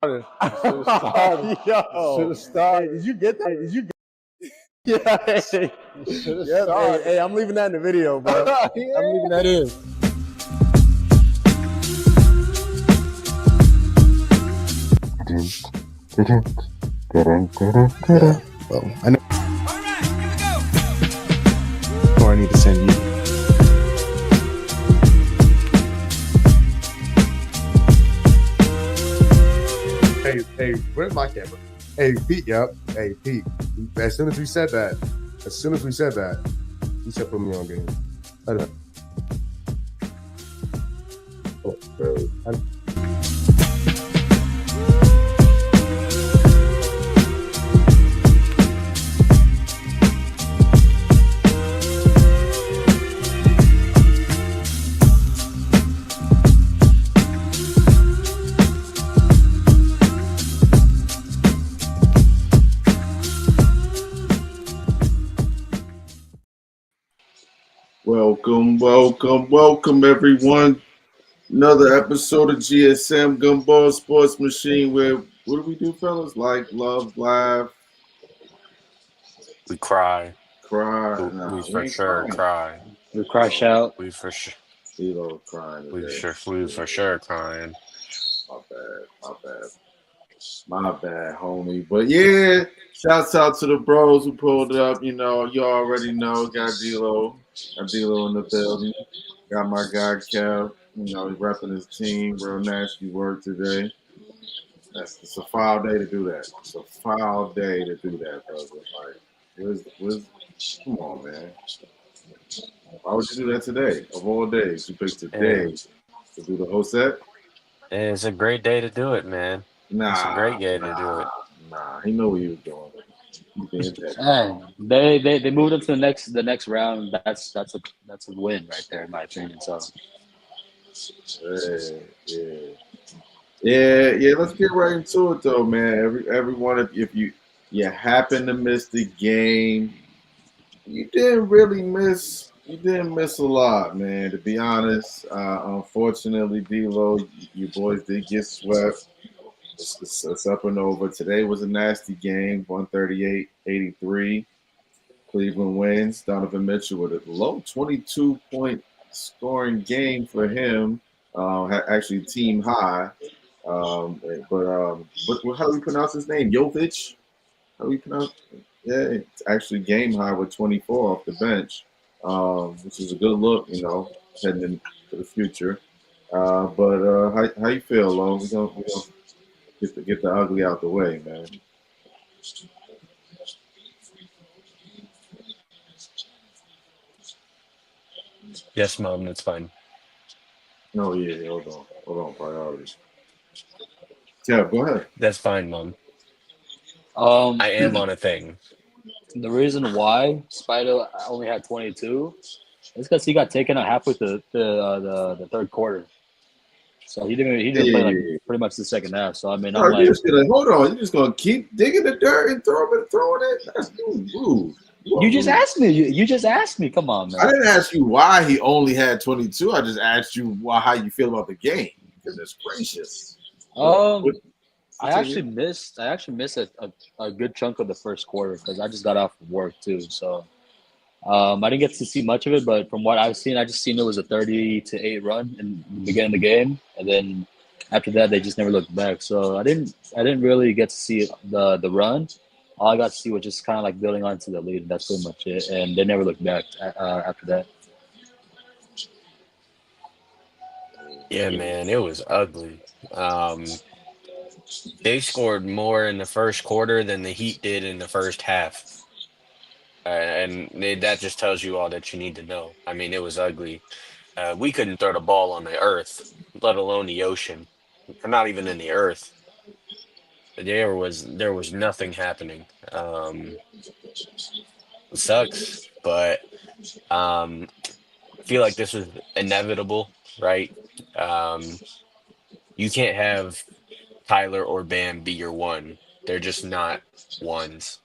Should have started. Yo, Should have started. Hey, did you get that? Yeah, Hey, should have yeah, started. hey, I'm leaving that in the video, bro. Yeah. I'm leaving that in. Well, I know. Or I need to send you. Hey, where's my camera? Hey, Pete, yep. Hey, Pete. As soon as we said that, he said put me on game. I don't. Oh, bro. Welcome, everyone. Another episode of GSM Gumball Sports Machine. Where what do we do, fellas? Like, love, laugh, We cry. cry. We We for ain't sure crying. cry. We crash out. We for sure. D-Lo crying today. We for sure crying. My bad, homie. But yeah, shouts out to the bros who pulled up. You know, you already know. Got D-Lo in the building. Got my guy Kev. You know, he's repping his team. Real nasty work today. It's a foul day to do that. It's a foul day to do that, brother. Like, come on, man. Why would you do that today? Of all days, you picked today to do the whole set? It's a great day to do it, man. Nah, it's a great day to do it. Nah, he know what he was doing. They moved up to the next round. That's a win right there, in my opinion. So yeah. Let's get right into it, though, man. Everyone, if you happen to miss the game, you didn't miss a lot, man. To be honest, unfortunately, D-Lo, you boys did get swept. It's up and over. Today was a nasty game, 138-83. Cleveland wins. Donovan Mitchell with a low 22-point scoring game for him. Actually, team high. But how do we pronounce his name? Jovic? How do we pronounce it? Yeah, it's actually game high with 24 off the bench, which is a good look, you know, heading into the future. But how you feel, Lo? We're gonna get the ugly out the way, man. Yes, Mom, that's fine. Oh yeah, hold on, priorities. Yeah, go ahead. That's fine, Mom. I am on a thing. The reason why Spider only had 22 is because he got taken out halfway through the third quarter. So he didn't play like pretty much the second half. So I mean, I'm like, hold on, you just gonna keep digging the dirt and throwing it? That's rude. You just asked me. You just asked me. Come on, man. I didn't ask you why he only had 22. I just asked you how you feel about the game. Goodness gracious. I actually missed a good chunk of the first quarter because I just got off of work too. So I didn't get to see much of it, but from what I've seen, I just seen it was a 30-8 run in the beginning of the game, and then after that they just never looked back. So I didn't really get to see the run. All I got to see was just kind of like building onto the lead. That's pretty much it, and they never looked back after that. Yeah, man, it was ugly. They scored more in the first quarter than the Heat did in the first half. That just tells you all that you need to know. I mean, it was ugly. We couldn't throw the ball on the earth, let alone the ocean. Or not even in the earth. There was nothing happening. It sucks, but I feel like this was inevitable, right? You can't have Tyler or Bam be your one. They're just not ones.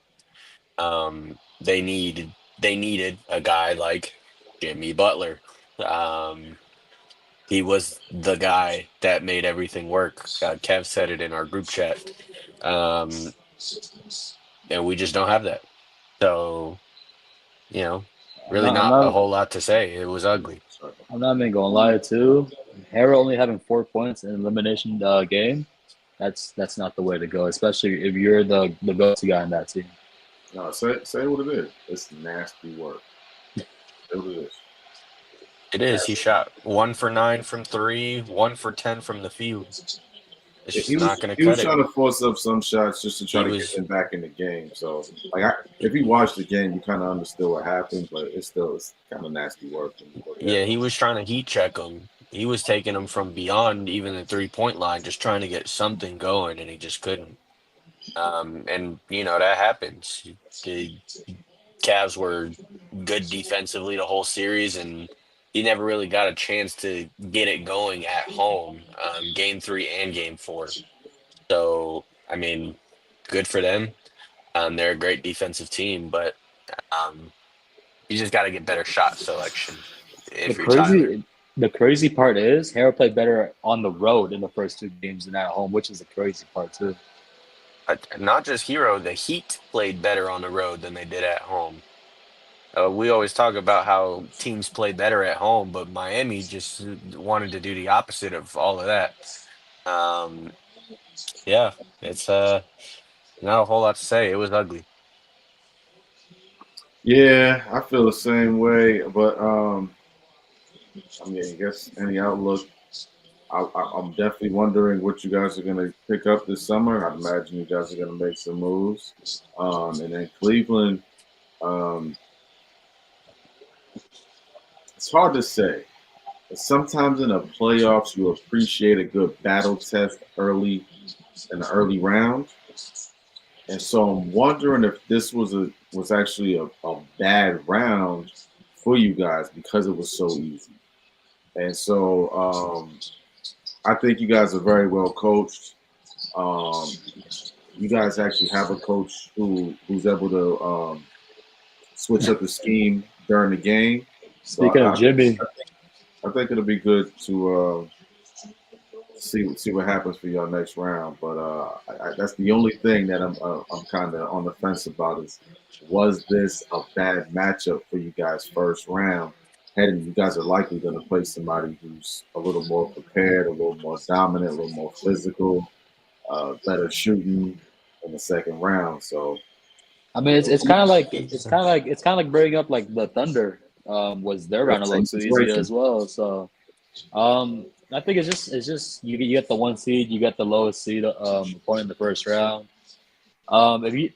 They needed a guy like Jimmy Butler. He was the guy that made everything work. Kev said it in our group chat. Um, and we just don't have that. So, you know, I'm really not. I'm not a not. whole lot to say. It was ugly. I'm not even gonna lie too. Hera only having 4 points in elimination game. That's not the way to go, especially if you're the go-to guy in that team. No, say what it is. It's nasty work. Say what it is. It is. He shot 1 for 9 from three, 1 for 10 from the field. It's Yeah, just not going to he was cut it. trying to force up some shots just to try He to get was, them back in the game. So, if you watched the game, you kind of understood what happened, but it's kind of nasty work when you look at yeah, it. he was trying to heat check him. He was taking him from beyond even the 3 point line, just trying to get something going, and he just couldn't. And that happens. The Cavs were good defensively the whole series, and he never really got a chance to get it going at home, game 3 and game 4. So, I mean, good for them. They're a great defensive team, but um, you just got to get better shot selection The if you're Tyler. crazy the crazy part is Hera played better on the road in the first 2 games than at home, which is the crazy part too. Not just Hero, the Heat played better on the road than they did at home. We always talk about how teams play better at home, but Miami just wanted to do the opposite of all of that. Um, yeah, it's not a whole lot to say. It was ugly. Yeah, I feel the same way, but I mean, I guess any outlook. I'm definitely wondering what you guys are going to pick up this summer. I'd imagine you guys are going to make some moves. And then Cleveland, um, it's hard to say. Sometimes in the playoffs, you appreciate a good battle test early in the early round. And so I'm wondering if this was actually a bad round for you guys because it was so easy. And so I think you guys are very well coached. Um, you guys actually have a coach who's able to switch up the scheme during the game. So Speaking of Jimmy, I think it'll be good to see what happens for y'all next round. But that's the only thing that I'm kind of on the fence about is was this a bad matchup for you guys first round? Heading, you guys are likely going to play somebody who's a little more prepared, a little more dominant, a little more physical, better shooting in the second round. So I mean, it's kind of like bringing up like the Thunder was their round a little same too easy situation. as well. So I think it's just you get the 1 seed, you get the lowest seed opponent in the first round. If you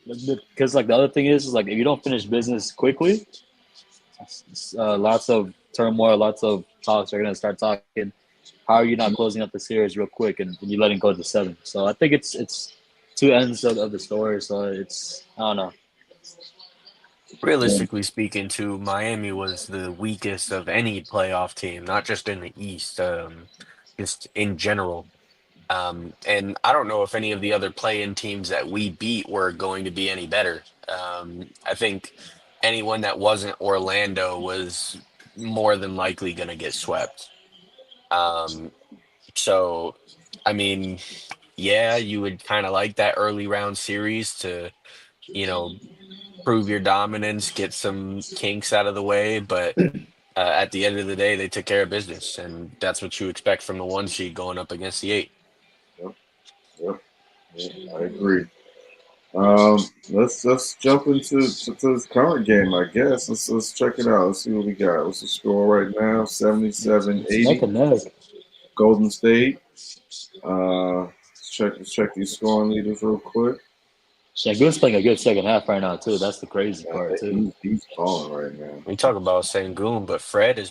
because like the other thing is like if you don't finish business quickly, lots of turmoil, lots of talks are gonna start talking. How are you not closing up the series real quick and you letting go to 7? So I think it's two ends of the story. So it's I don't know. Realistically speaking, too, Miami was the weakest of any playoff team, not just in the East, just in general. And I don't know if any of the other play-in teams that we beat were going to be any better. I think anyone that wasn't Orlando was more than likely going to get swept. Um, so, I mean, yeah, you would kind of like that early round series to, you know, prove your dominance, get some kinks out of the way, but at the end of the day, they took care of business, and that's what you expect from the 1 seed going up against the 8. Yep, yep, yep, I agree. Let's jump to this current game, I guess. Let's check it out. Let's see what we got. What's the score right now? It's neck 77-80. and neck. Golden State. Let's check these scoring leaders real quick. Şengün's playing a good second half right now too. That's the crazy part too. He's balling right now. We talk about Sengun, but Fred Makes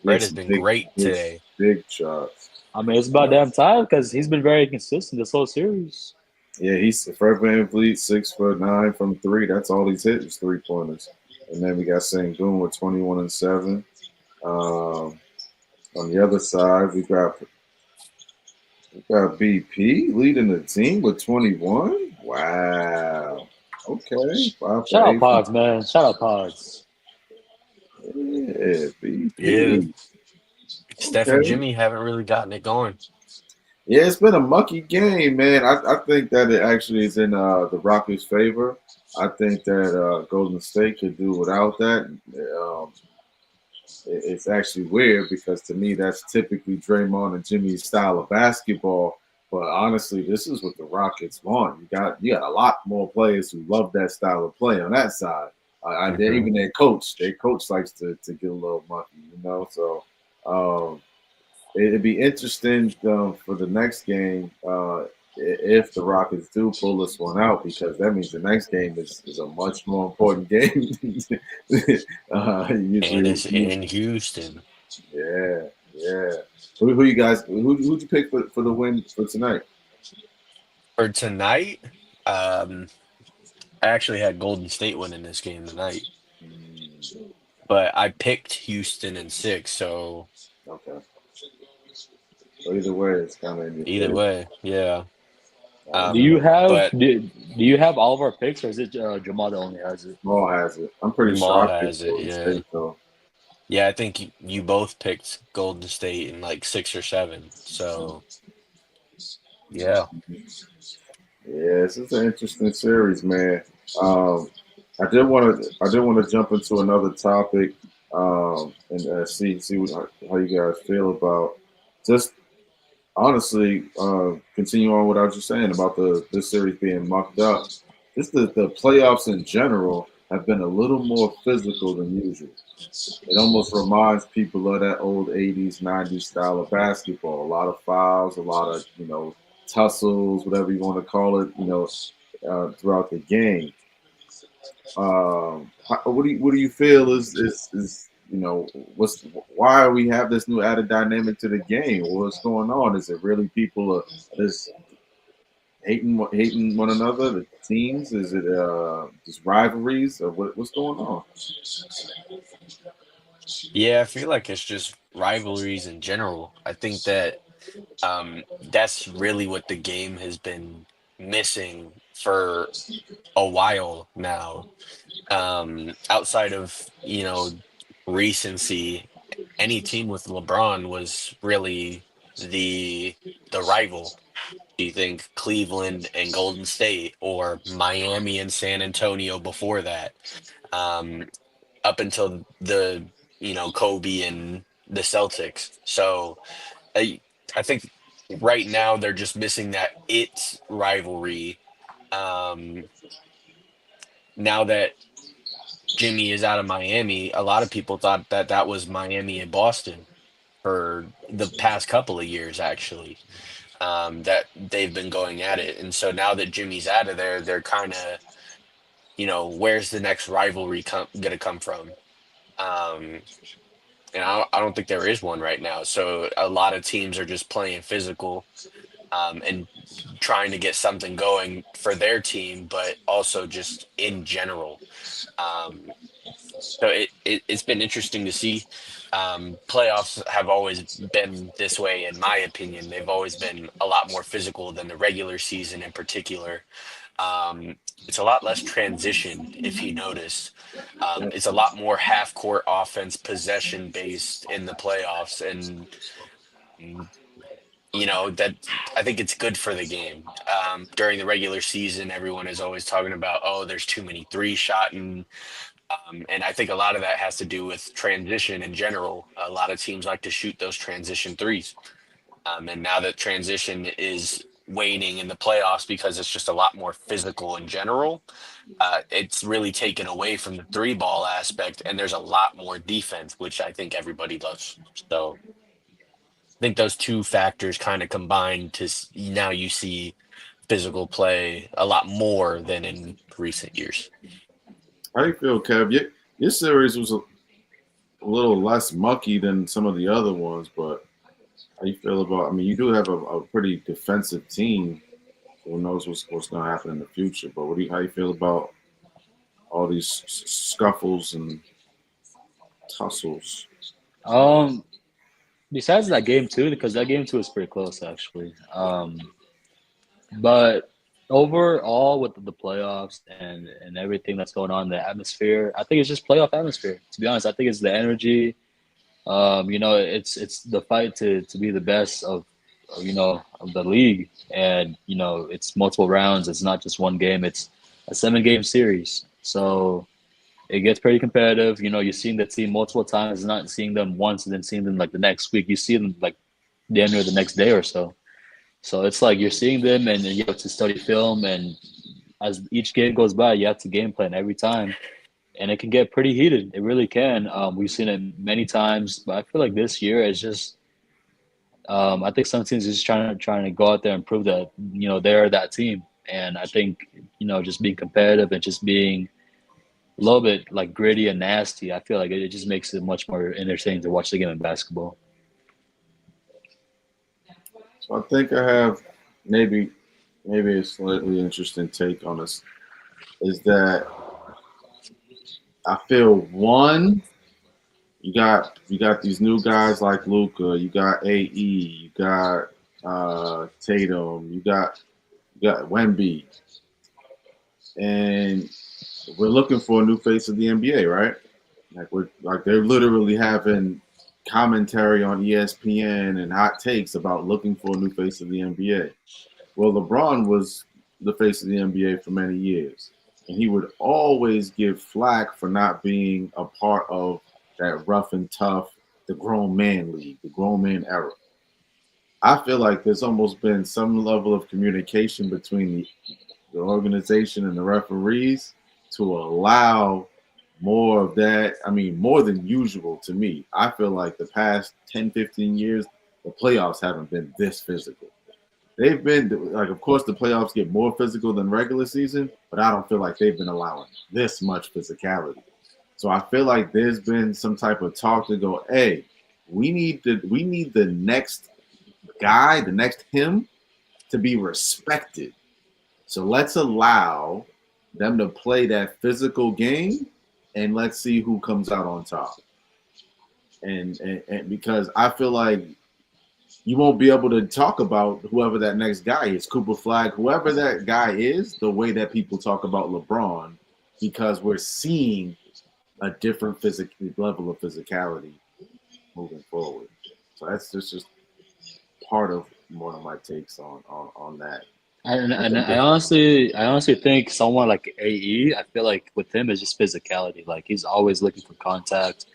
has some been great today. big shots. I mean, it's about damn time because he's been very consistent this whole series. Yeah, he's Fred VanVleet, 6'9" from three. That's all he's hit is 3-pointers. And then we got Sengun with 21 and 7. On the other side, we got BP leading the team with 21. Wow. Okay. 5 for Shout out 8. Pogs, man. Shout out Pogs. Yeah, Yeah, BP. Steph and Okay. Jimmy haven't really gotten it going. Yeah, it's been a mucky game, man. I think that it actually is in the Rockets' favor. I think that Golden State could do without that. It's actually weird because to me that's typically Draymond and Jimmy's style of basketball. But honestly, this is what the Rockets want. You got a lot more players who love that style of play on that side. Mhm. Even their coach likes to get a little monkey, you know. So it'd be interesting for the next game if the Rockets do pull this one out, because that means the next game is a much more important game. And Usually, it's in Houston. yeah, yeah. Who you guys? Who'd you pick for the win for tonight? For tonight, um, I actually had Golden State winning this game tonight, Mm, but I picked Houston in 6, so okay. So either way, it's kind of in your either favor. way, yeah. Do you Okay. have But do, do you have all of our picks, or is it Jamal that only has it? Small has it. I'm pretty Jamal sure I picked has it, Golden yeah. State though. Yeah, I think you both picked Golden State in like 6 or 7. So, yeah. Yeah, this is an interesting series, man. Um, I did want to jump into another topic and see how you guys feel about just honestly continue on what I was just saying about this series being mucked up. Just the playoffs in general have been a little more physical than usual. It almost reminds people of that old 80s, 90s style of basketball. A lot of fouls, a lot of, tussles, whatever you want to call it, throughout the game. What do you feel is what's why we have this new added dynamic to the game? What's going on? Is it really people just hating one another, the teams? Is it just rivalries, or what's going on? Yeah, I feel like it's just rivalries in general. I think that that's really what the game has been missing for a while now. Outside of, recency, any team with LeBron was really the the rival. Do you think Cleveland and Golden State, or Miami and San Antonio before that? Um, Up until the, Kobe and the Celtics. So I I think right now they're just missing that it rivalry. Um, Now that Jimmy is out of Miami, a lot of people thought that that was Miami and Boston for the past couple of years, actually. That they've been going at it, and so now that Jimmy's out of there, they're kind of, where's the next rivalry gonna come from? Um, and I don't think there is one right now. So a lot of teams are just playing physical, and trying to get something going for their team, but also just in general. Um, so it's been interesting to see. Playoffs have always been this way, in my opinion. They've always been a lot more physical than the regular season in particular. It's a lot less transition, if you noticed. It's a lot more half court offense, possession based in the playoffs, and mm, that I think it's good for the game. During the regular season, everyone is always talking about, oh, there's too many three shot, and I think a lot of that has to do with transition in general. A lot of teams like to shoot those transition threes. And now that transition is waning in the playoffs because it's just a lot more physical in general, it's really taken away from the three ball aspect, and there's a lot more defense, which I think everybody loves. So I think those two factors kind of combined to now you see physical play a lot more than in recent years. How you feel, Kev? Your series was a little less mucky than some of the other ones, but how you feel about? I mean, you do have a pretty defensive team. So who knows what's going to happen in the future? But how you feel about all these scuffles and tussles? Um, Besides that game too, because that game too was pretty close actually. But overall, with the playoffs and everything that's going on, the atmosphere, I think it's just playoff atmosphere. To be honest, I think it's the energy. It's the fight to be the best of the league, and it's multiple rounds. It's not just one game. It's a 7 game series, so it gets pretty competitive. You're seeing the team multiple times, not seeing them once and then seeing them like the next week. You see them like damn near the next day or so. So it's like you're seeing them, and you have to study film, and as each game goes by, you have to game plan every time, and it can get pretty heated. It really can. We've seen it many times, but I feel like this year is just. I think some teams are just trying to go out there and prove that they're that team, and I think just being competitive and just being a little bit like gritty and nasty. I feel like it just makes it much more entertaining to watch the game in basketball. So I think I have maybe a slightly interesting take on this is that I feel one, you got these new guys like Luca, you got AE, you got Tatum, you got Wemby, and we're looking for a new face of the NBA, right? They're literally having commentary on ESPN and hot takes about looking for a new face of the NBA. Well, LeBron was the face of the NBA for many years, and he would always give flack for not being a part of that rough and tough, the grown man league, the grown man era. I feel like there's almost been some level of communication between the organization and the referees to allow more of that. I mean, more than usual to me. I feel like the past 10, 15 years, the playoffs haven't been this physical. They've been like, of course, the playoffs get more physical than regular season, but I don't feel like they've been allowing this much physicality. So I feel like there's been some type of talk to go, hey, we need the next guy, the next him, to be respected. So let's allow them to play that physical game, and let's see who comes out on top. And because I feel like you won't be able to talk about whoever that next guy is, Cooper Flag, whoever that guy is, the way that people talk about LeBron, because we're seeing a different level of physicality moving forward. So that's just part of one of my takes on that. And, I and think I that honestly think someone like AE, I feel like with him is just physicality. Like he's always looking for contact,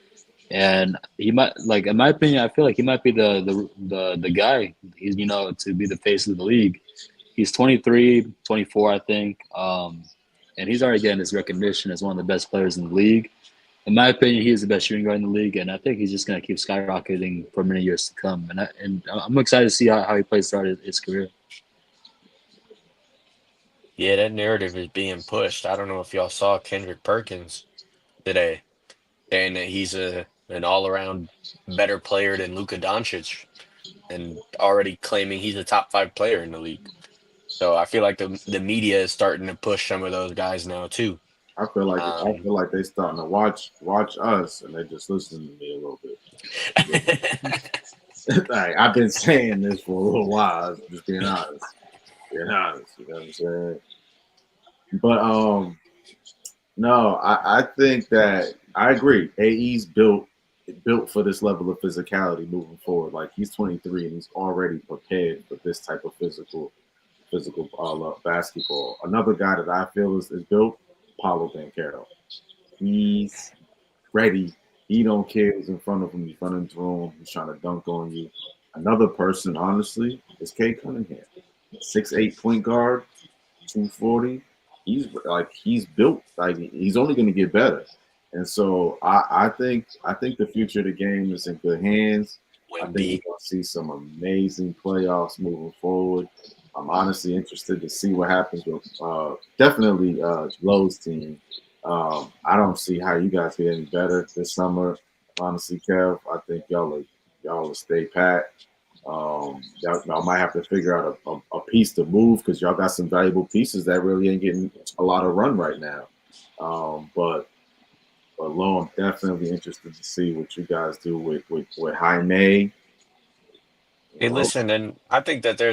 and he might like in my opinion, I feel like he might be the guy. He's to be the face of the league. He's 23, 24, I think, and he's already getting his recognition as one of the best players in the league. In my opinion, he is the best shooting guard in the league, and I think he's just going to keep skyrocketing for many years to come. And I'm excited to see how he plays throughout his career. Yeah, that narrative is being pushed. I don't know if y'all saw Kendrick Perkins today, saying that he's an all around better player than Luka Doncic, and already claiming he's a top 5 player in the league. So I feel like the media is starting to push some of those guys now too. I Um, feel like they starting to watch us, and they just listening to me a little bit. Like, I've been saying this for a little while. Just being honest, being honest. You know what I'm saying? But no, I think that I agree. AE's built for this level of physicality moving forward. Like he's 23 and he's already prepared for this type of physical basketball. Another guy that I feel is built, Paulo Banchero. He's ready. He don't care who's in front of him. He's running through him. He's trying to dunk on you. Another person, honestly, is Kate Cunningham. 6'8" point guard, 240. He's built. Like he's only going to get better. And so I think the future of the game is in good hands. I think we're Wemby. going to see some amazing playoffs moving forward. I'm honestly interested to see what happens with definitely Lowe's team. I don't see how you guys get any better this summer. Honestly, Kev, I think y'all will stay pat. Y'all might have to figure out a piece to move because y'all got some valuable pieces that really ain't getting a lot of run right now. But Lo, I'm definitely interested to see what you guys do with Jaime. Hey, listen, and I think that there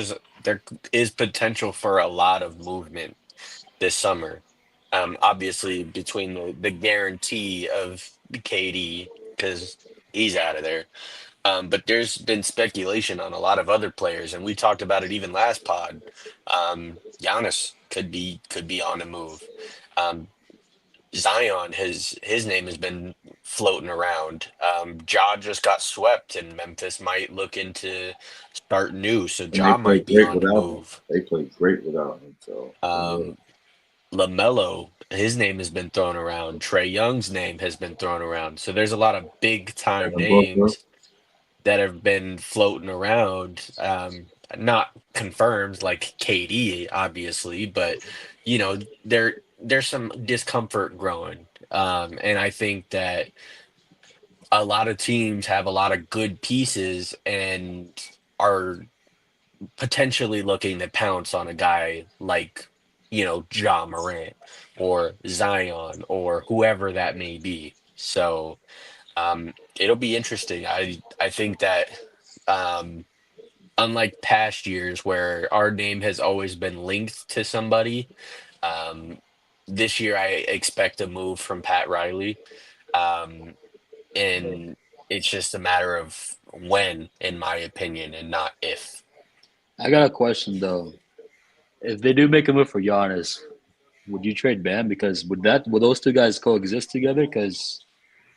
is potential for a lot of movement this summer. Obviously between the guarantee of KD, because He's out of there. But there's been speculation on a lot of other players, and we talked about it even last pod. Giannis could be on the move. Um, Zion, his name has been floating around. Ja just got swept, and Memphis might look into start new, so And they Ja played might be great on the without him. move. They played great without him. So yeah. Um, LaMelo, his name has been thrown around. Trey Young's name has been thrown around. So there's a lot of big time Devin Booker. names that have been floating around. Not confirmed like KD, obviously, but there's some discomfort growing. And I think that a lot of teams have a lot of good pieces and are potentially looking to pounce on a guy like, Ja Morant or Zion or whoever that may be. So it'll be interesting. I think that um, unlike past years where our name has always been linked to somebody, um, this year I expect a move from Pat Riley. Um, and it's just a matter of when, in my opinion, and not if. I got a question though. If they do make a move for Giannis, would you trade Bam? Because would those two guys coexist together? Because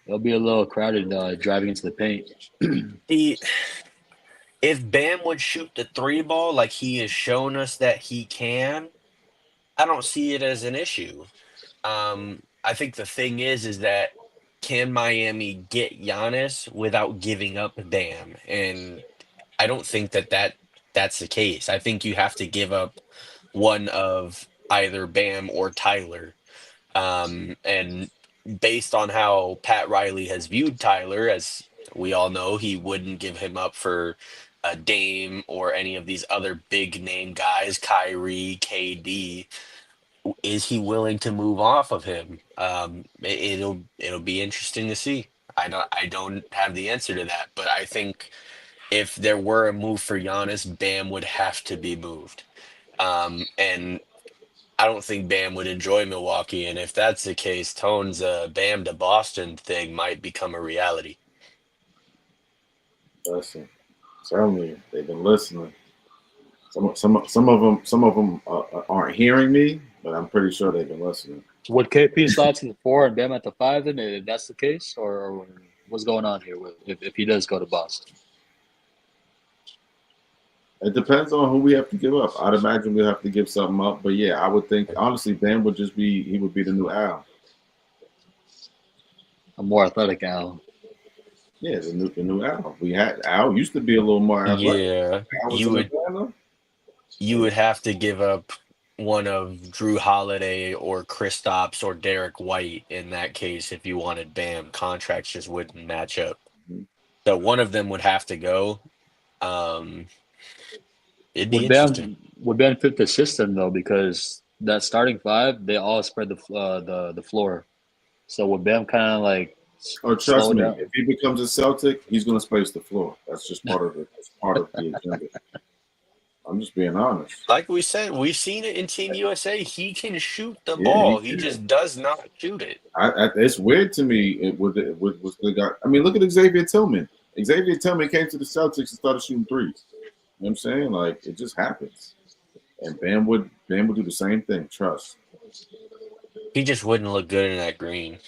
it'll be a little crowded driving into the paint. The If Bam would shoot the three ball like he has shown us that he can, I don't see it as an issue. I think the thing is that can Miami get Giannis without giving up Bam? And I don't think that's the case. I think you have to give up one of either Bam or Tyler. And based on how Pat Riley has viewed Tyler, as we all know, he wouldn't give him up for a Dame or any of these other big name guys, Kyrie, KD. Is he willing to move off of him? It'll be interesting to see. I don't have the answer to that, but I think if there were a move for Giannis, Bam would have to be moved. And I don't think Bam would enjoy Milwaukee, and if that's the case, Tone's Bam to Boston thing might become a reality. Listen, tell me, they've been listening. Some of them aren't hearing me, but I'm pretty sure they've been listening. Would KP slide to the 4 and Bam at the 5 then, if that's the case? Or what's going on here if he does go to Boston? It depends on who we have to give up. I'd imagine we'll have to give something up, but yeah, I would think honestly, Bam would just be he would be the new Al. A more athletic Al. Yeah, the new Al. We had Al used to be a little more athletic. Yeah, Al was you in would Atlanta. you would have to give up one of Drew Holiday or Kristaps or Derek White in that case if you wanted Bam. Contracts just wouldn't match up. So one of them would have to go. Um, it'd be Would interesting. Bam fit the system though? Because that starting 5, they all spread the floor. So would Bam kind of like Oh, trust slow me, down? if he becomes a Celtic, he's going to space the floor. That's just part of it. It's part of the agenda. I'm just being honest. Like we said, we've seen it in Team USA. He can shoot the Yeah, ball. he He can. just does not shoot it. It's weird to me. With the guy. I mean, look at Xavier Tillman. Xavier Tillman came to the Celtics and started shooting threes. You know what I'm saying? Like it just happens. And Bam would do the same thing. Trust. He just wouldn't look good in that green.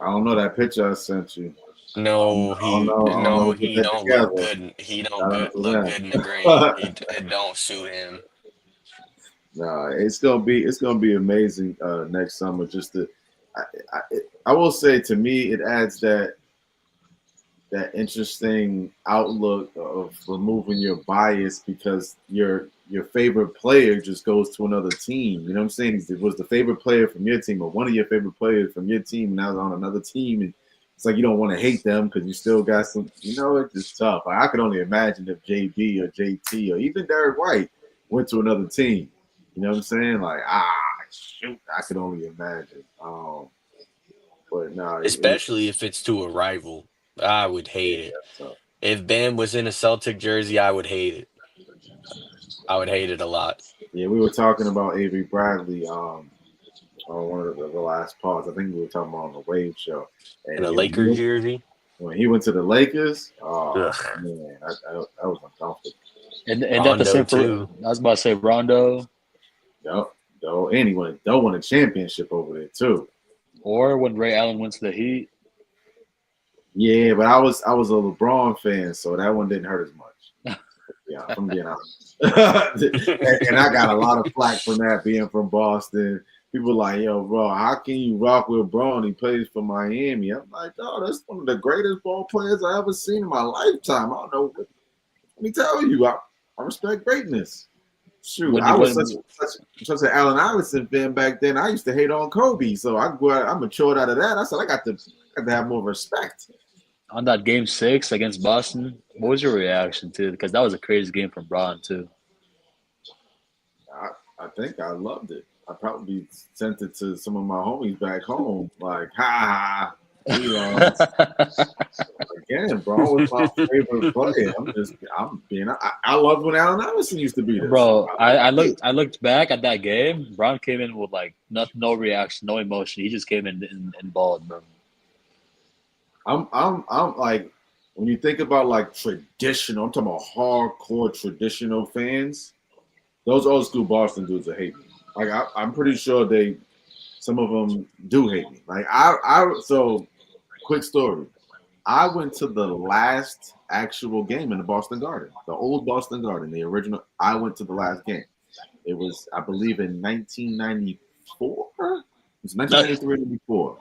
I don't know that picture I sent you. No, I don't know. I don't know. Put he that don't look together. good. He don't Shout out good to look them. good in the green. It don't suit him. Nah, it's gonna be amazing next summer. Just to, I will say to me, it adds that interesting outlook of removing your bias because your favorite player just goes to another team. You know what I'm saying? It was the favorite player from your team or one of your favorite players from your team now on another team, and it's like you don't want to hate them because you still got some. You know, it's just tough. I could only imagine if JB or JT or even Derek White went to another team. You know what I'm saying? Like shoot, I could only imagine. But no, Especially if it's to a rival. I would hate it. so. If Bam was in a Celtic jersey, I would hate it. I would hate it a lot. Yeah, we were talking about Avery Bradley on one of the last pods. I think we were talking about on the Wave show. In And a yeah, Lakers jersey? When he went to the Lakers, oh Ugh. man, that was uncomfortable. And that the Rondo same for? too. I was about to say Rondo, Yup. Though, and he won a championship over there too. or when Ray Allen went to the Heat. Yeah, but I was a LeBron fan, so that one didn't hurt as much. Yeah, if I'm being honest. and I got a lot of flack from that being from Boston. People like, yo, bro, how can you rock with Bron? He plays for Miami. I'm like, oh, that's one of the greatest ball players I ever seen in my lifetime. I don't know. Let me tell you, I respect greatness. Shoot, When I you was went, such an Allen Iverson fan back then. I used to hate on Kobe, so I matured out of that. I said I got to have more respect. on that Game 6 against Boston, what was your reaction to it? Because that was a crazy game from Bron too. I think I loved it. I probably sent it to some of my homies back home, like, ha, we lost. Again, bro, was my favorite player. I loved when Allen Iverson used to be this. Bro, I looked back at that game. Bron came in with like no reaction, no emotion. He just came in and balled, bro. I'm like, when you think about like traditional, I'm talking about hardcore traditional fans. Those old school Boston dudes that hate me. Like I'm pretty sure some of them do hate me. Like so quick story. I went to the last actual game in the Boston Garden, the old Boston Garden, the original. I went to the last game. It was, I believe, in 1994. It was 1993-94.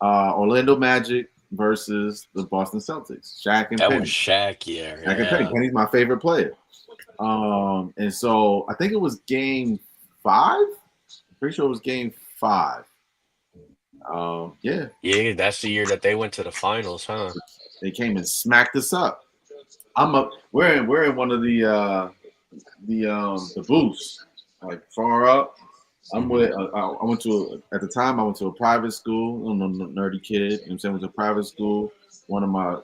Orlando Magic versus the Boston Celtics. Shaq and That Penny. was Shaq, yeah. Shaq and Penny. Penny's my favorite player. And so I think it was game 5. Pretty sure it was game 5. Yeah. Yeah, that's the year that they went to the finals, huh? They came and smacked us up. We're in one of the booths, like far up. I'm with. I went to at the time. I went to a private school. I'm a nerdy kid. You know what I'm saying? I went to a private school. One of my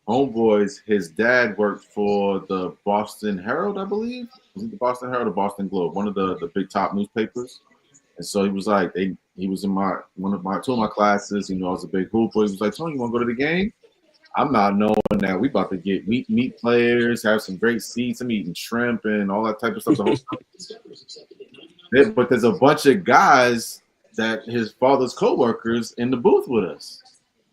homeboys, his dad worked for the Boston Herald, I believe. Was it the Boston Herald or Boston Globe? One of the big top newspapers. And so he was like, he was in two of my classes. You know, I was a big hooper. He was like, Tony, you want to go to the game? I'm not knowing that we about to get meet players, have some great seats. I'm eating shrimp and all that type of stuff. But there's a bunch of guys that his father's coworkers in the booth with us.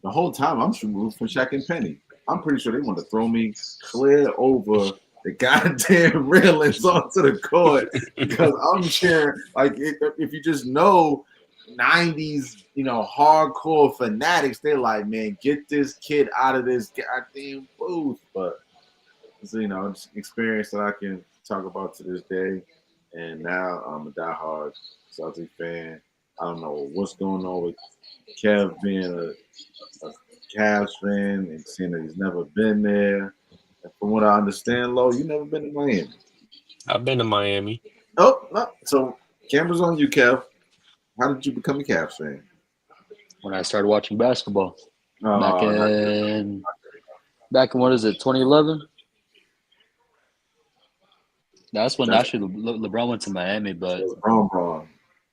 The whole time I'm rooting for Shaq and Penny. I'm pretty sure they want to throw me clear over the goddamn railings onto the court because I'm cheering. Like if you just know 90s, you know, hardcore fanatics, they're like, man, get this kid out of this goddamn booth. But it's, you know, it's an experience that I can talk about to this day. And now I'm a diehard Celtic fan. I don't know what's going on with Kev being a Cavs fan and seeing that he's never been there. And from what I understand, Lo, you never been to Miami. I've been to Miami. Oh, no. So camera's on you, Kev. How did you become a Cavs fan? When I started watching basketball back Oh, in what is it, 2011? That's when actually LeBron went to Miami, but LeBron.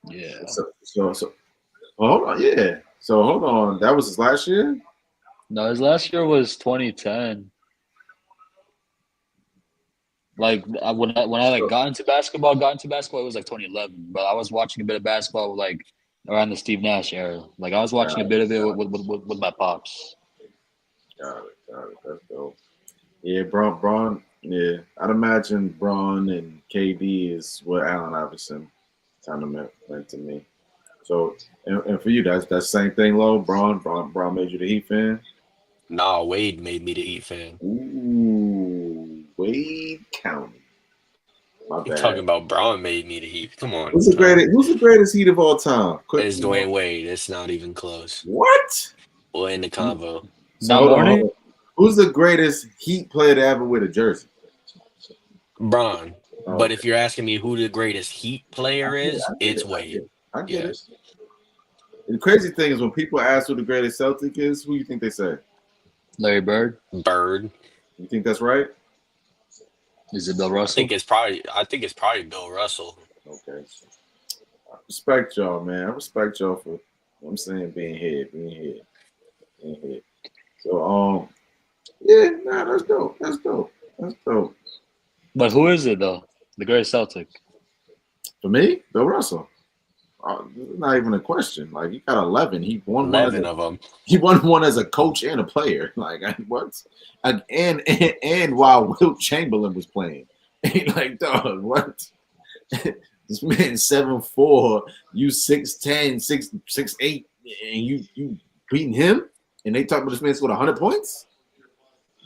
yeah. So hold on, yeah. So hold on, that was his last year? No, his last year was 2010. Like when I like got into basketball, it was like 2011. But I was watching a bit of basketball like around the Steve Nash era. Like I was watching a bit of it with my pops. Got it. That's dope. Yeah, Bron. Yeah, I'd imagine Bron and KD is what Allen Iverson kind of meant to me. So, and for you, that's the same thing, Lo. Bron made you the Heat fan. Nah, Wade made me the Heat fan. Ooh, Wade County. My You're bad. talking about Braun made me the Heat. Come on. Who's the greatest Heat of all time? It's Dwayne Wade. It's not even close. What? We'll end the convo. So hold on. Who's the greatest Heat player to ever wear a jersey? Braun. Oh, But if you're asking me who the greatest Heat player is, it's I Wade. get it. The crazy thing is when people ask who the greatest Celtic is, who do you think they say? Larry Bird. Bird. You think that's right? Is it Bill Russell? I think it's probably Bill Russell. Okay. I respect y'all, man. I respect y'all for, I'm saying, being here. So yeah, nah, that's dope. That's dope. That's dope. But who is it though? The great Celtic. For me, Bill Russell. Not even a question. Like he got 11. He won one as 11 a, of them. he won one as a coach and a player. Like what? And while Wilt Chamberlain was playing, like dog, what? This man 7'4", you 6'10", 6'8", and you beating him, and they talk about this man scored 100 points.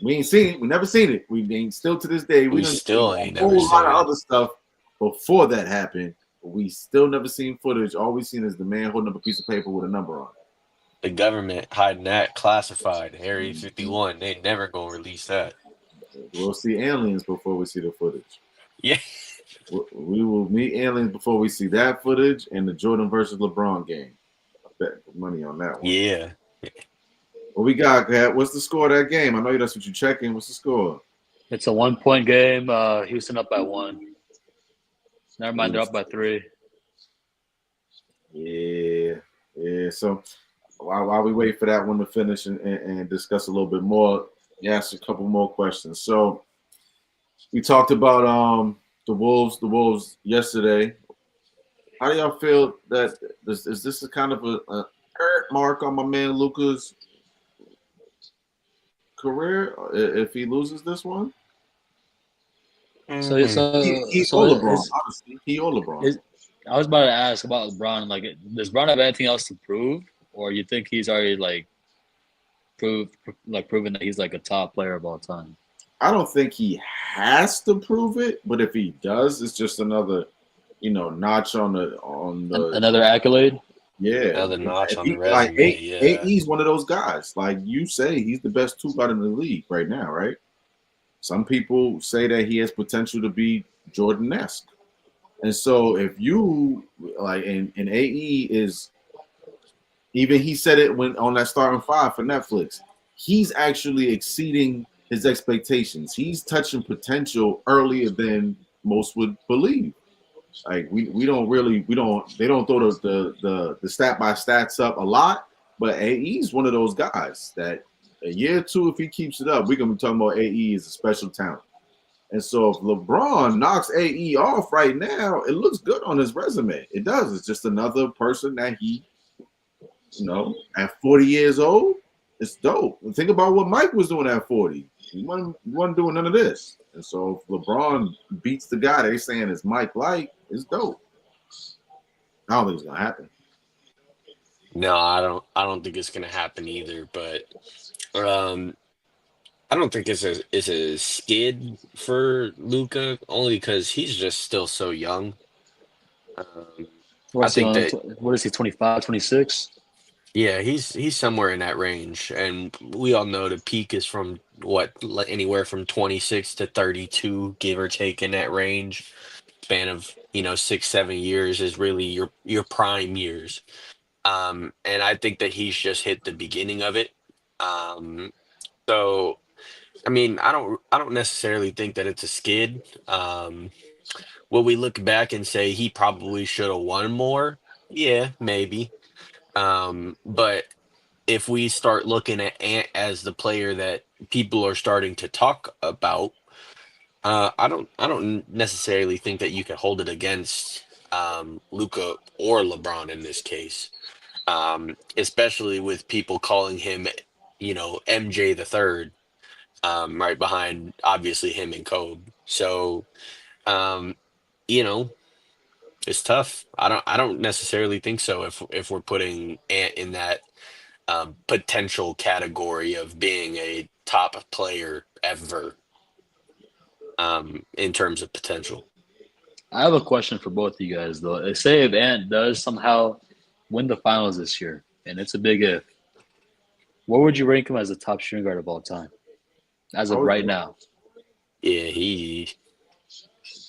We ain't seen it. We never seen it. We ain't still to this day. We done still seen ain't a never whole lot seen of it. other stuff before that happened. But we still never seen footage. All we seen is the man holding up a piece of paper with a number on it. The government hiding that classified Area 51. They never gonna release that. We'll see aliens before we see the footage. Yeah. We will meet aliens before we see that footage and the Jordan versus LeBron game. I bet money on that one. Yeah. What we got, Kat? What's the score of that game? I know that's what you're checking. What's the score? It's a 1-point game. Houston up by 1. Never mind, they're up by 3. Yeah. So while we wait for that one to finish and discuss a little bit more, ask a couple more questions. So we talked about the Wolves yesterday. How do y'all feel that is this a kind of a mark on my man Luka's career if he loses this one? So He or LeBron, honestly. He or LeBron. I was about to ask about LeBron. Like, does LeBron have anything else to prove, or you think he's already proven that he's like a top player of all time? I don't think he has to prove it, but if he does, it's just another, notch on the another accolade. Yeah, Another notch on the like resume. AE's one of those guys. Like you say, he's the best two guard in the league right now, right? Some people say that he has potential to be Jordan-esque. And so if you like, and AE is, even he said it when on that starting five for Netflix, he's actually exceeding his expectations. He's touching potential earlier than most would believe. Like they don't throw the stat by stats up a lot, but AE's one of those guys that a year or two, if he keeps it up, we're gonna be talking about AE as a special talent. And so if LeBron knocks AE off right now, it looks good on his resume. It does. It's just another person that he, at 40 years old, it's dope. And think about what Mike was doing at 40. He wasn't doing none of this. And so if LeBron beats the guy they saying is Mike like, it's dope. I don't think it's gonna happen. No, I don't think it's gonna happen either. But I don't think it's a skid for Luka, only because he's just still so young. What is he, 25, 26? Yeah, he's somewhere in that range, and we all know the peak is from anywhere from 26 to 32, give or take, in that range. Span of 6-7 years is really your prime years, and I think that he's just hit the beginning of it. So I mean, I don't necessarily think that it's a skid. Will we look back and say he probably should have won more? Yeah, maybe. But if we start looking at Ant as the player that people are starting to talk about, I don't necessarily think that you can hold it against Luka or LeBron in this case, especially with people calling him, MJ the third, right behind obviously him and Kobe. So, um, you know, it's tough. I don't necessarily think so. If we're putting Ant in that potential category of being a top player ever, in terms of potential. I have a question for both of you guys, though. Say if Ant does somehow win the finals this year, and it's a big if, what would you rank him as a top shooting guard of all time, as of right now? Yeah, he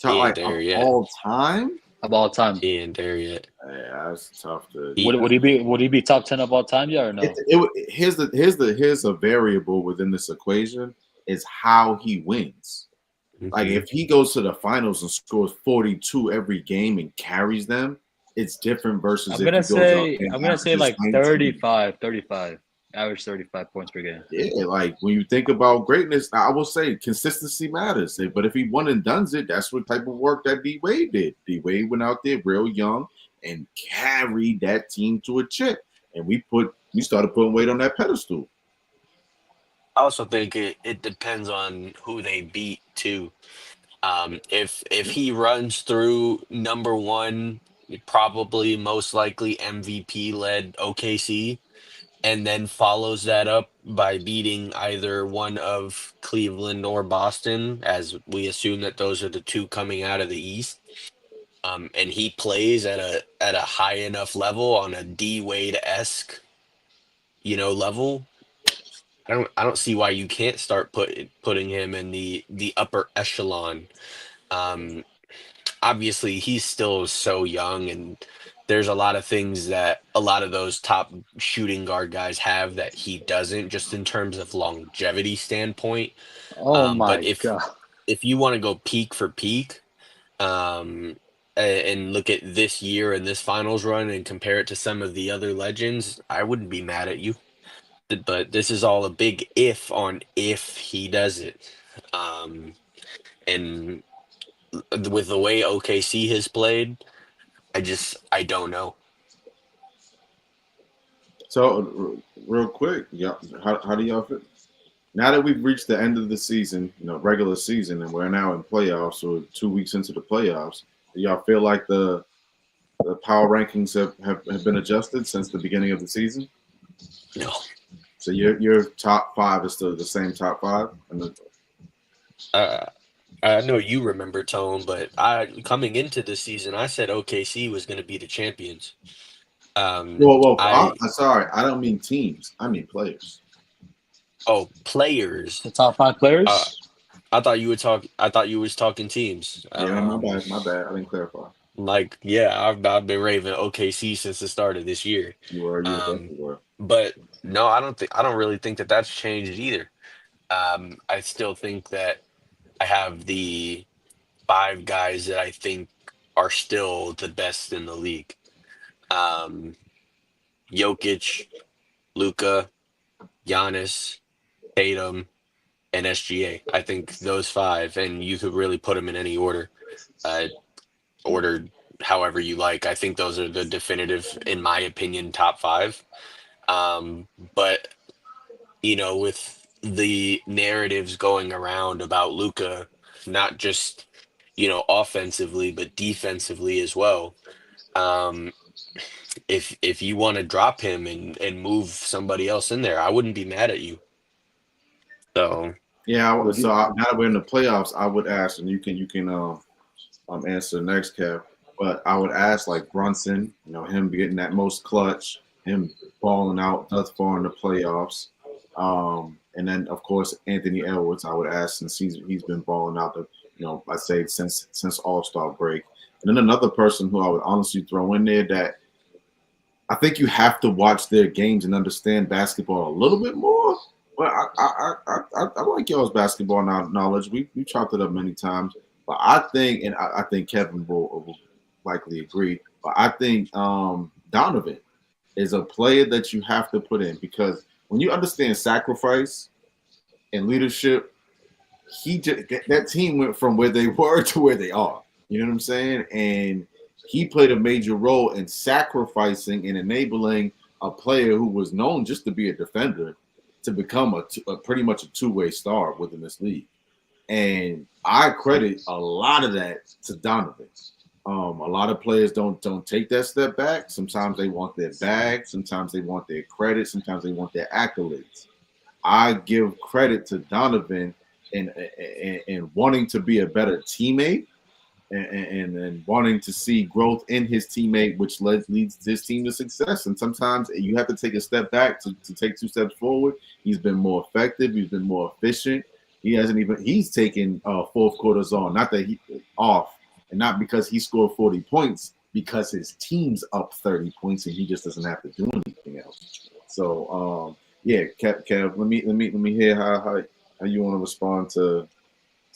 Like ain't there of yet. all time? Of all time. He ain't there yet. Yeah, that's tough to. Would he be top 10 of all time? Yeah or no? Here's a variable within this equation is how he wins. Like if he goes to the finals and scores 42 every game and carries them, it's different versus I'm gonna say like 35. Average 35 points per game. Yeah, like when you think about greatness, I will say consistency matters. But if he won and does it, that's what type of work that D Wade did. D Wade went out there real young and carried that team to a chip, and we started putting weight on that pedestal. I also think it depends on who they beat too. If he runs through number one, probably most likely MVP led OKC, and then follows that up by beating either one of Cleveland or Boston, as we assume that those are the two coming out of the East. And he plays at a high enough level on a D Wade esque, level. I don't see why you can't start putting him in the upper echelon. Um, Obviously he's still so young, and there's a lot of things that a lot of those top shooting guard guys have that he doesn't, just in terms of longevity standpoint. Oh But my if god. if you want to go peak for peak, um, and look at this year and this finals run and compare it to some of the other legends, I wouldn't be mad at you. But this is all a big if on if he does it. And with the way OKC has played, I don't know. So, real quick, yeah, how do y'all feel? Now that we've reached the end of the season, regular season, and we're now in playoffs, so 2 weeks into the playoffs, do y'all feel like the power rankings have been adjusted since the beginning of the season? No. So your top five is still the same top five? I know you remember, Tone, but coming into this season, I said OKC was going to be the champions. I'm sorry, I don't mean teams. I mean players. Oh, players. The top 5 players? I thought you was talking teams. Yeah, my bad. I didn't clarify. I've been raving OKC since the start of this year. You definitely were. But no, I don't really think that that's changed either. I still think that I have the 5 guys that I think are still the best in the league. Jokic, Luka, Giannis, Tatum, and SGA. I think those 5, and you could really put them in any order. Ordered however you like. I think those are the definitive, in my opinion, top 5. But with the narratives going around about Luka, not just offensively but defensively as well. Um, if you want to drop him and move somebody else in there, I wouldn't be mad at you. So yeah, now that we're in the playoffs, I would ask, and you can answer next, Kev. But I would ask like Brunson, him getting that most clutch, him balling out thus far in the playoffs. And then of course Anthony Edwards, I would ask, since he's been balling out I say since All-Star break. And then another person who I would honestly throw in there that I think you have to watch their games and understand basketball a little bit more. But I like y'all's basketball knowledge. We chopped it up many times. But I think, and I think Kevin will likely agree, but I think Donovan is a player that you have to put in, because when you understand sacrifice and leadership, that team went from where they were to where they are. You know what I'm saying? And he played a major role in sacrificing and enabling a player who was known just to be a defender to become a pretty much a two-way star within this league. And I credit a lot of that to Donovan. A lot of players don't take that step back. Sometimes they want their bag. Sometimes they want their credit. Sometimes they want their accolades. I give credit to Donovan in wanting to be a better teammate and wanting to see growth in his teammate, which leads his team to success. And sometimes you have to take a step back to take 2 steps forward. He's been more effective. He's been more efficient. He's taken fourth quarters on, not that he off, and not because he scored 40 points, because his team's up 30 points and he just doesn't have to do anything else. So yeah, Kev, let me hear how you want to respond to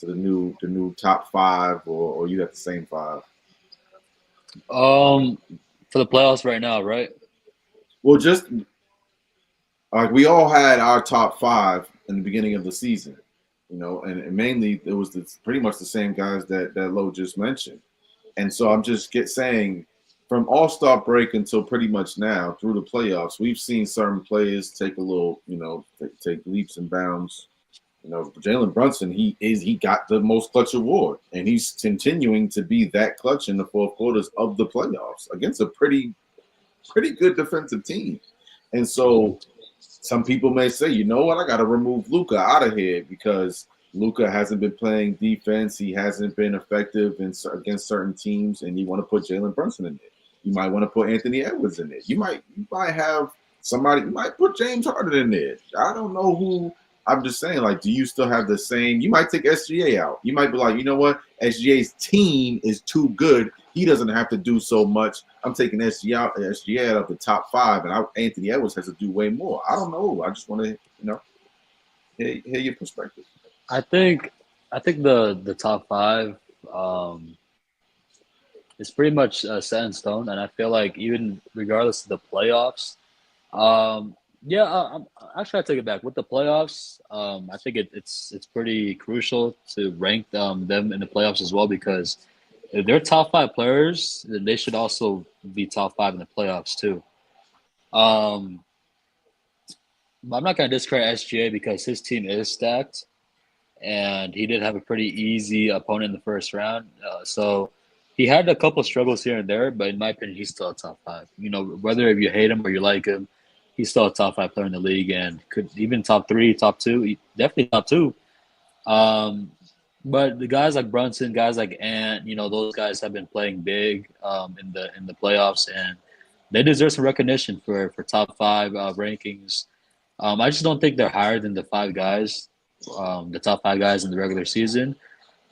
the new top 5, or you got the same 5? For the playoffs right now, right? Well, just Like we all had our top 5 in the beginning of the season, and mainly it was pretty much the same guys that Lo just mentioned. And so I'm just saying, from All-Star break until pretty much now through the playoffs, we've seen certain players take a little, take leaps and bounds. Jalen Brunson, he got the most clutch award, and he's continuing to be that clutch in the fourth quarters of the playoffs against a pretty good defensive team. And so some people may say, you know what, I got to remove Luka out of here because Luka hasn't been playing defense. He hasn't been effective against certain teams, and you want to put Jalen Brunson in there. You might want to put Anthony Edwards in there. You might have somebody. You might put James Harden in there. I don't know who. I'm just saying, like, do you still have the same? You might take SGA out. You might be like, you know what? SGA's team is too good. He doesn't have to do so much. I'm taking SGA out of the top 5, and Anthony Edwards has to do way more. I don't know. I just want to, hear your perspective. I think the top 5 is pretty much set in stone, and I feel like even regardless of the playoffs, actually I take it back. With the playoffs, I think it's pretty crucial to rank them in the playoffs as well because if they're top 5 players, then they should also be top 5 in the playoffs too. But I'm not going to discredit SGA because his team is stacked, and he did have a pretty easy opponent in the first round. So he had a couple of struggles here and there, but in my opinion, he's still a top 5. Whether if you hate him or you like him, he's still a top 5 player in the league and could even top 3, top 2, definitely top 2. But the guys like Brunson, guys like Ant, those guys have been playing big in the playoffs, and they deserve some recognition for top 5 rankings. I just don't think they're higher than the 5 guys, the top 5 guys in the regular season.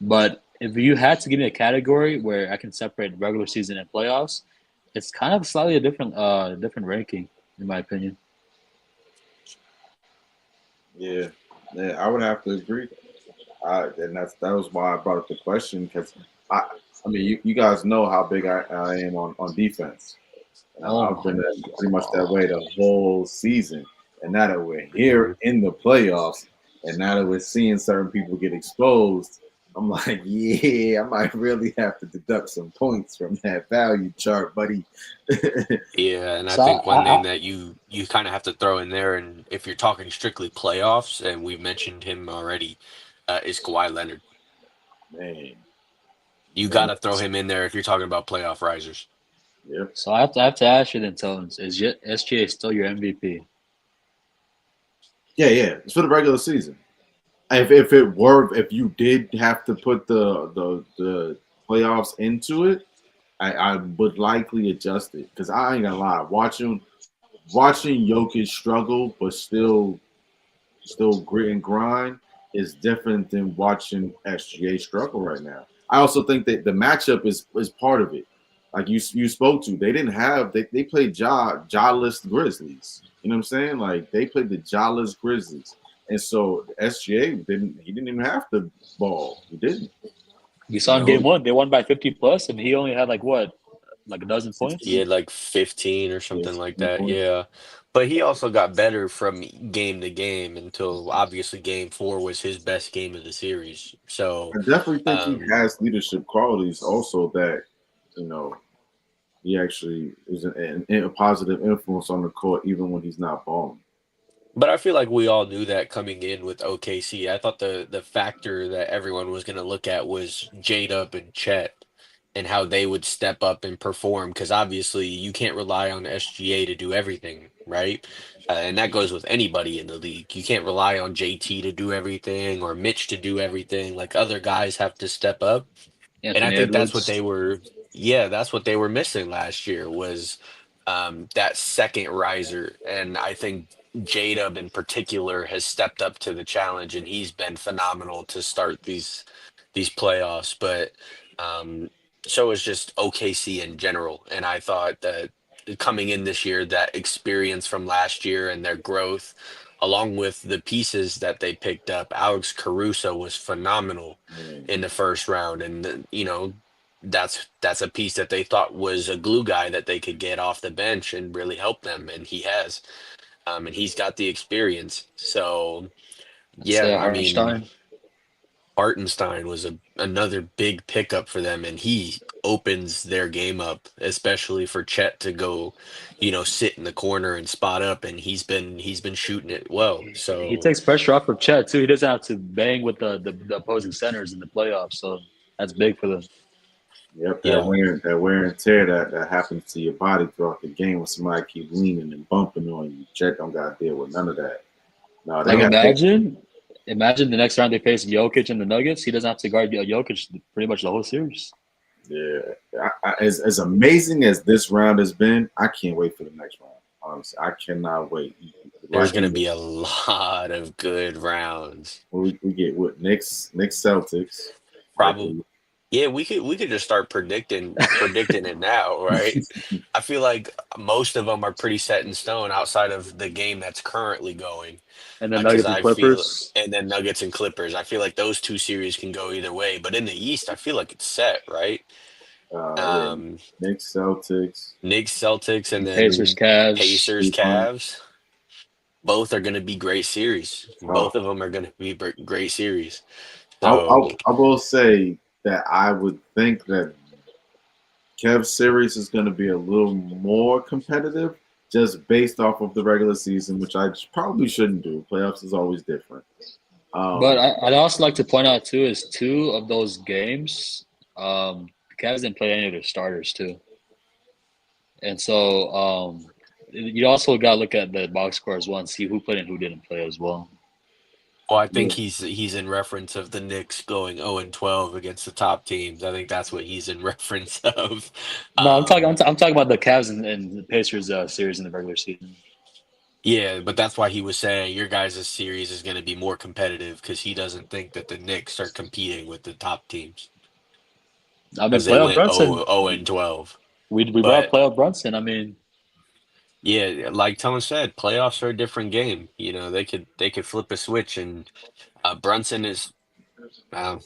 But if you had to give me a category where I can separate regular season and playoffs, it's kind of slightly a different ranking, in my opinion. Yeah, I would have to agree. And that was why I brought up the question because I mean, you guys know how big I am on defense. I've been pretty much that way the whole season. And now that we're here in the playoffs, and now that we're seeing certain people get exposed, I'm like, yeah, I might really have to deduct some points from that value chart, buddy. Yeah, and I think one name that you kind of have to throw in there, and if you're talking strictly playoffs, and we've mentioned him already, is Kawhi Leonard. Man, you got to throw him in there if you're talking about playoff risers. Yeah. So I have to ask you then, Tones, is SGA still your MVP? Yeah. It's for the regular season. If you did have to put the playoffs into it, I would likely adjust it because I ain't gonna lie, watching Jokic struggle but still grit and grind is different than watching SGA struggle right now. I also think that the matchup is part of it. Like you spoke to, they didn't have they played jawless Grizzlies. You know what I'm saying? Like they played the jawless Grizzlies. And so SGA didn't even have to ball. He didn't. You saw in game 1, they won by 50 plus, and he only had like a dozen points? He had like 15 or something like that. Points. Yeah. But he also got better from game to game until obviously game 4 was his best game of the series. So I definitely think he has leadership qualities also that, he actually is a positive influence on the court even when he's not balling. But I feel like we all knew that coming in with OKC. I thought the factor that everyone was going to look at was J-Dub and Chet and how they would step up and perform because obviously you can't rely on SGA to do everything, right? And that goes with anybody in the league. You can't rely on JT to do everything or Mitch to do everything. Like other guys have to step up. And I think that's what they were missing last year was that second riser. And I think J-Dub in particular has stepped up to the challenge and he's been phenomenal to start these playoffs. But so is just OKC in general. And I thought that coming in this year, that experience from last year and their growth, along with the pieces that they picked up, Alex Caruso was phenomenal in the first round. And, that's a piece that they thought was a glue guy that they could get off the bench and really help them. And he has. And he's got the experience. So Say yeah, I mean, Hartenstein. Hartenstein was another big pickup for them, and he opens their game up, especially for Chet to go, sit in the corner and spot up, and he's been shooting it well. He So takes pressure off of Chet too. He doesn't have to bang with the opposing centers in the playoffs, so that's big for them. Yep, yeah, that wear and tear that happens to your body throughout the game when somebody keep leaning and bumping on you. Chet don't got to deal with none of that. No, they Like got they, imagine the next round they face Jokic and the Nuggets. He doesn't have to guard Jokic pretty much the whole series. yeah. As amazing as this round has been, I can't wait for the next round. Honestly, I cannot wait. there's Like gonna be a lot of good rounds. we get what Knicks Celtics, Probably. likely. Yeah, we could just start predicting it now, right? I feel like most of them are pretty set in stone outside of the game that's currently going. And then Because Nuggets and I feel, Clippers. and then Nuggets and Clippers, I feel like those two series can go either way. But in the East, I feel like it's set, right? Yeah, Um, Knicks Celtics. Knicks, Celtics, and Pacers, then Cavs. Pacers, Cavs. Both are going to be great series. Oh, Both of them are going to be great series. I, So I will say that I would think that Kev's series is going to be a little more competitive just based off of the regular season, which I probably shouldn't do. Playoffs is always different. But Um, I'd also like to point out too is two of those games, the Cavs didn't play any of their starters too, and so you also got to look at the box score as well and see who played and who didn't play as well. well, I think yeah, he's in reference of the Knicks going 0-12 against the top teams. I think that's what he's in reference of. No, Um, I'm talking about the Cavs and the Pacers series in the regular season. yeah, but that's why he was saying your guys' series is going to be more competitive because he doesn't think that the Knicks are competing with the top teams I mean, because they playoff went Brunson. 0-12. We brought But playoff Brunson. I mean, yeah, like Tone said, playoffs are a different game. They could flip a switch, and Brunson is. Uh,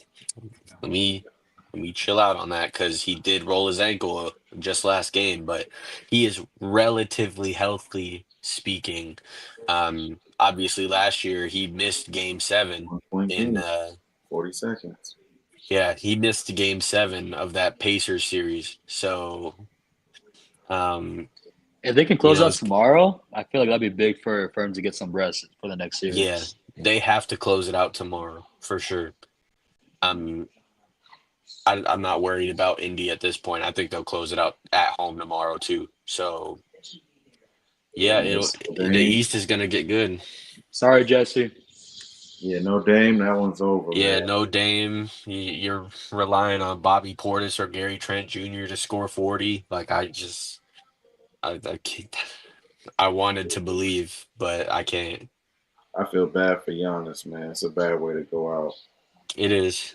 let me let me chill out on that because he did roll his ankle just last game, but he is relatively healthy speaking. Obviously, last year he missed Game 7 1 point in. game, 40 seconds. Yeah, he missed Game 7 of that Pacers series. So, um, if they can you close know, out it's tomorrow, I feel like that'd be big for him to get some rest for the next yeah, series. they have to close it out tomorrow for sure. Um, I'm not worried about Indy at this point. I think they'll close it out at home tomorrow too. So yeah, Yeah, it'll no the Dame. East is gonna get good. Sorry, Jesse. Yeah, no Dame. That one's over, Yeah, man. no Dame. You're relying on Bobby Portis or Gary Trent Jr. to score 40. Like I can't, I wanted to believe, but I can't. I feel bad for Giannis, man. It's a bad way to go out. It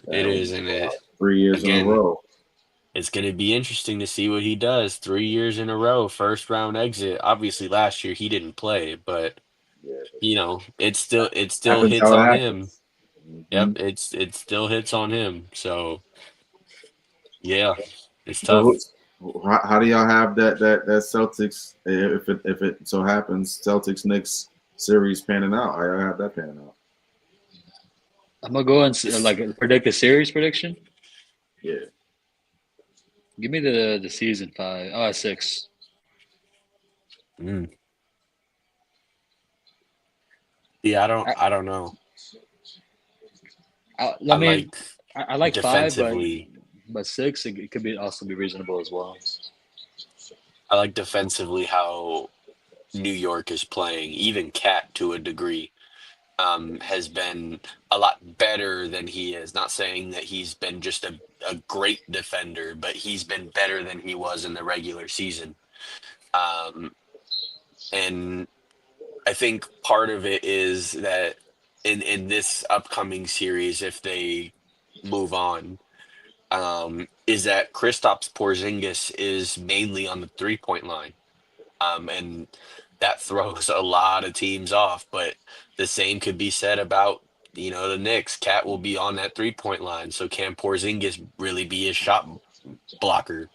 Bad way is, to and go out. 3 years in a again, row. it's going to be interesting to see what he does. 3 years in a row, first round exit. Obviously, last year he didn't play, but Yeah, it still happens hits how it on him. happens. Yep, Hmm. it still hits on him. So yeah, it's So, tough. how do y'all have that Celtics if it so happens Celtics Knicks series panning out? How y'all have that panning out? I'm gonna go and It's, like predict a series prediction. Yeah, Give me the season five. Oh, six. mm, yeah, I, I don't know. I I mean, like I like five, defensively. but six it could be also be reasonable as well. I like defensively how New York is playing. Even Cat to a degree has been a lot better than he is. Not saying that he's been just a great defender, but he's been better than he was in the regular season. Um, and I think part of it is that in this upcoming series, if they move on, is that Kristaps Porzingis is mainly on the 3-point line. And that throws a lot of teams off. But the same could be said about the Knicks. Cat will be on that 3-point line, so can Porzingis really be a shot blocker,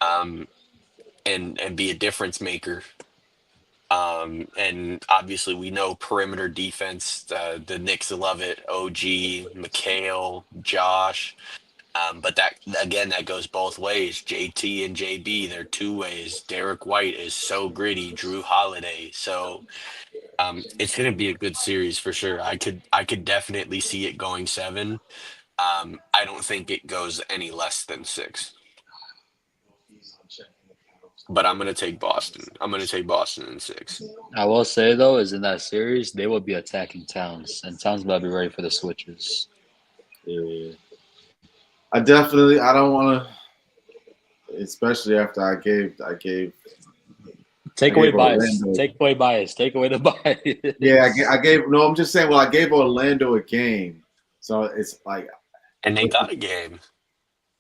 um, and be a difference maker? And obviously, we know perimeter defense. The Knicks love it. OG, McHale, Josh. But that goes both ways. JT and JB, they're two ways. Derek White is so gritty. Drew Holiday. So it's going to be a good series for sure. I could definitely see it going 7. I don't think it goes any less than 6. But I'm going to take Boston. I'm going to take Boston in 6. I will say though, is in that series they will be attacking Towns, and Towns will be ready for the switches. Yeah. I don't want to, especially after I gave. Take I away gave bias. Orlando- Take away bias. Take away the bias. Yeah, I gave. No, I'm just saying. Well, I gave Orlando a game, so it's like, And they got a game.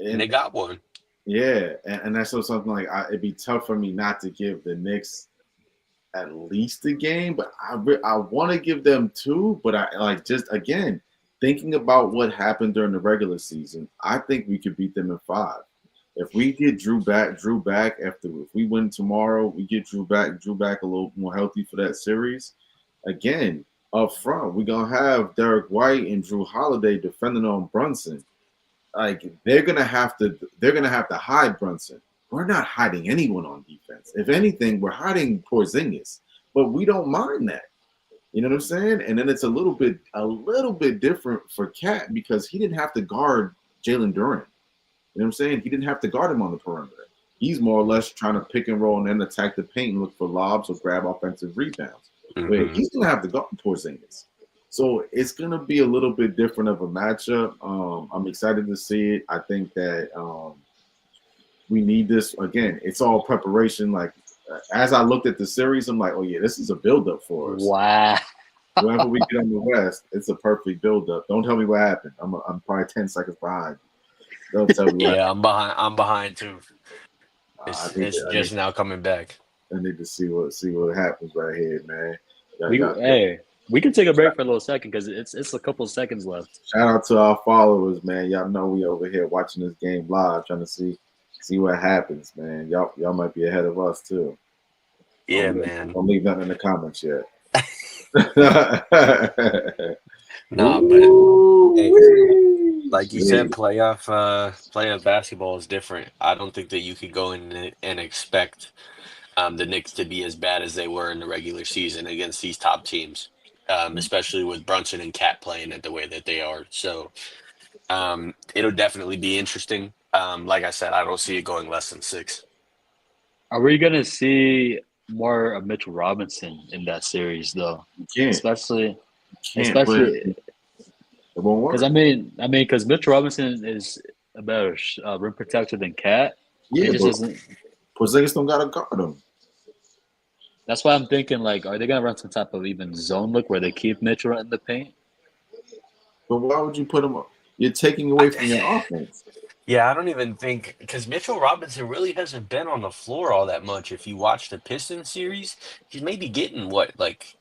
And they got one. yeah, and that's something like it'd be tough for me not to give the Knicks at least a game, but I want to give them 2. But I like just again thinking about what happened during the regular season. I think we could beat them in 5. If we get Drew back after if we win tomorrow, we get Drew back a little more healthy for that series. Again, up front, we're gonna have Derek White and Drew Holiday defending on Brunson. Like they're gonna have to hide Brunson. We're not hiding anyone on defense. If anything, we're hiding Porzingis, but we don't mind that. You know what I'm saying? And then it's a little bit different for Cat because he didn't have to guard Jalen Duren. You know what I'm saying? He didn't have to guard him on the perimeter. He's more or less trying to pick and roll and then attack the paint and look for lobs or grab offensive rebounds. Mhm. But he's going to have to guard Porzingis. So it's going to be a little bit different of a matchup. I'm excited to see it. I think that we need this. Again, it's all preparation. Like, as I looked at the series, I'm like, oh, yeah, this is a buildup for us. Wow. Whenever we get on the West, it's a perfect buildup. Don't tell me what happened. I'm probably 10 seconds behind. Don't tell me what Yeah, I'm behind too. happened. It's just now coming back. I need to see what happens right here, man. We can take a break for a little second because it's a couple seconds left. Shout out to our followers, man. Y'all know we over here watching this game live, trying to see what happens, man. Y'all might be ahead of us too. Yeah, man. Don't leave nothing in the comments yet. Nah, but hey, like you said, playoff basketball is different. I don't think that you could go in and expect the Knicks to be as bad as they were in the regular season against these top teams, especially with Brunson and Cat playing it the way that they are. So it'll definitely be interesting. Like I said, I don't see it going less than 6. Are we gonna see more of Mitchell Robinson in that series though? You can't. Especially It won't work. because because Mitchell Robinson is a better rim protector than Cat. Yeah, It just but isn't. Porzingis don't gotta guard him. That's why I'm thinking like, are they gonna run some type of even zone look where they keep Mitchell in the paint? But why would you put him up? You're taking away from your offense. Yeah, I don't even think because Mitchell Robinson really hasn't been on the floor all that much. If you watch the Pistons series, he's maybe getting like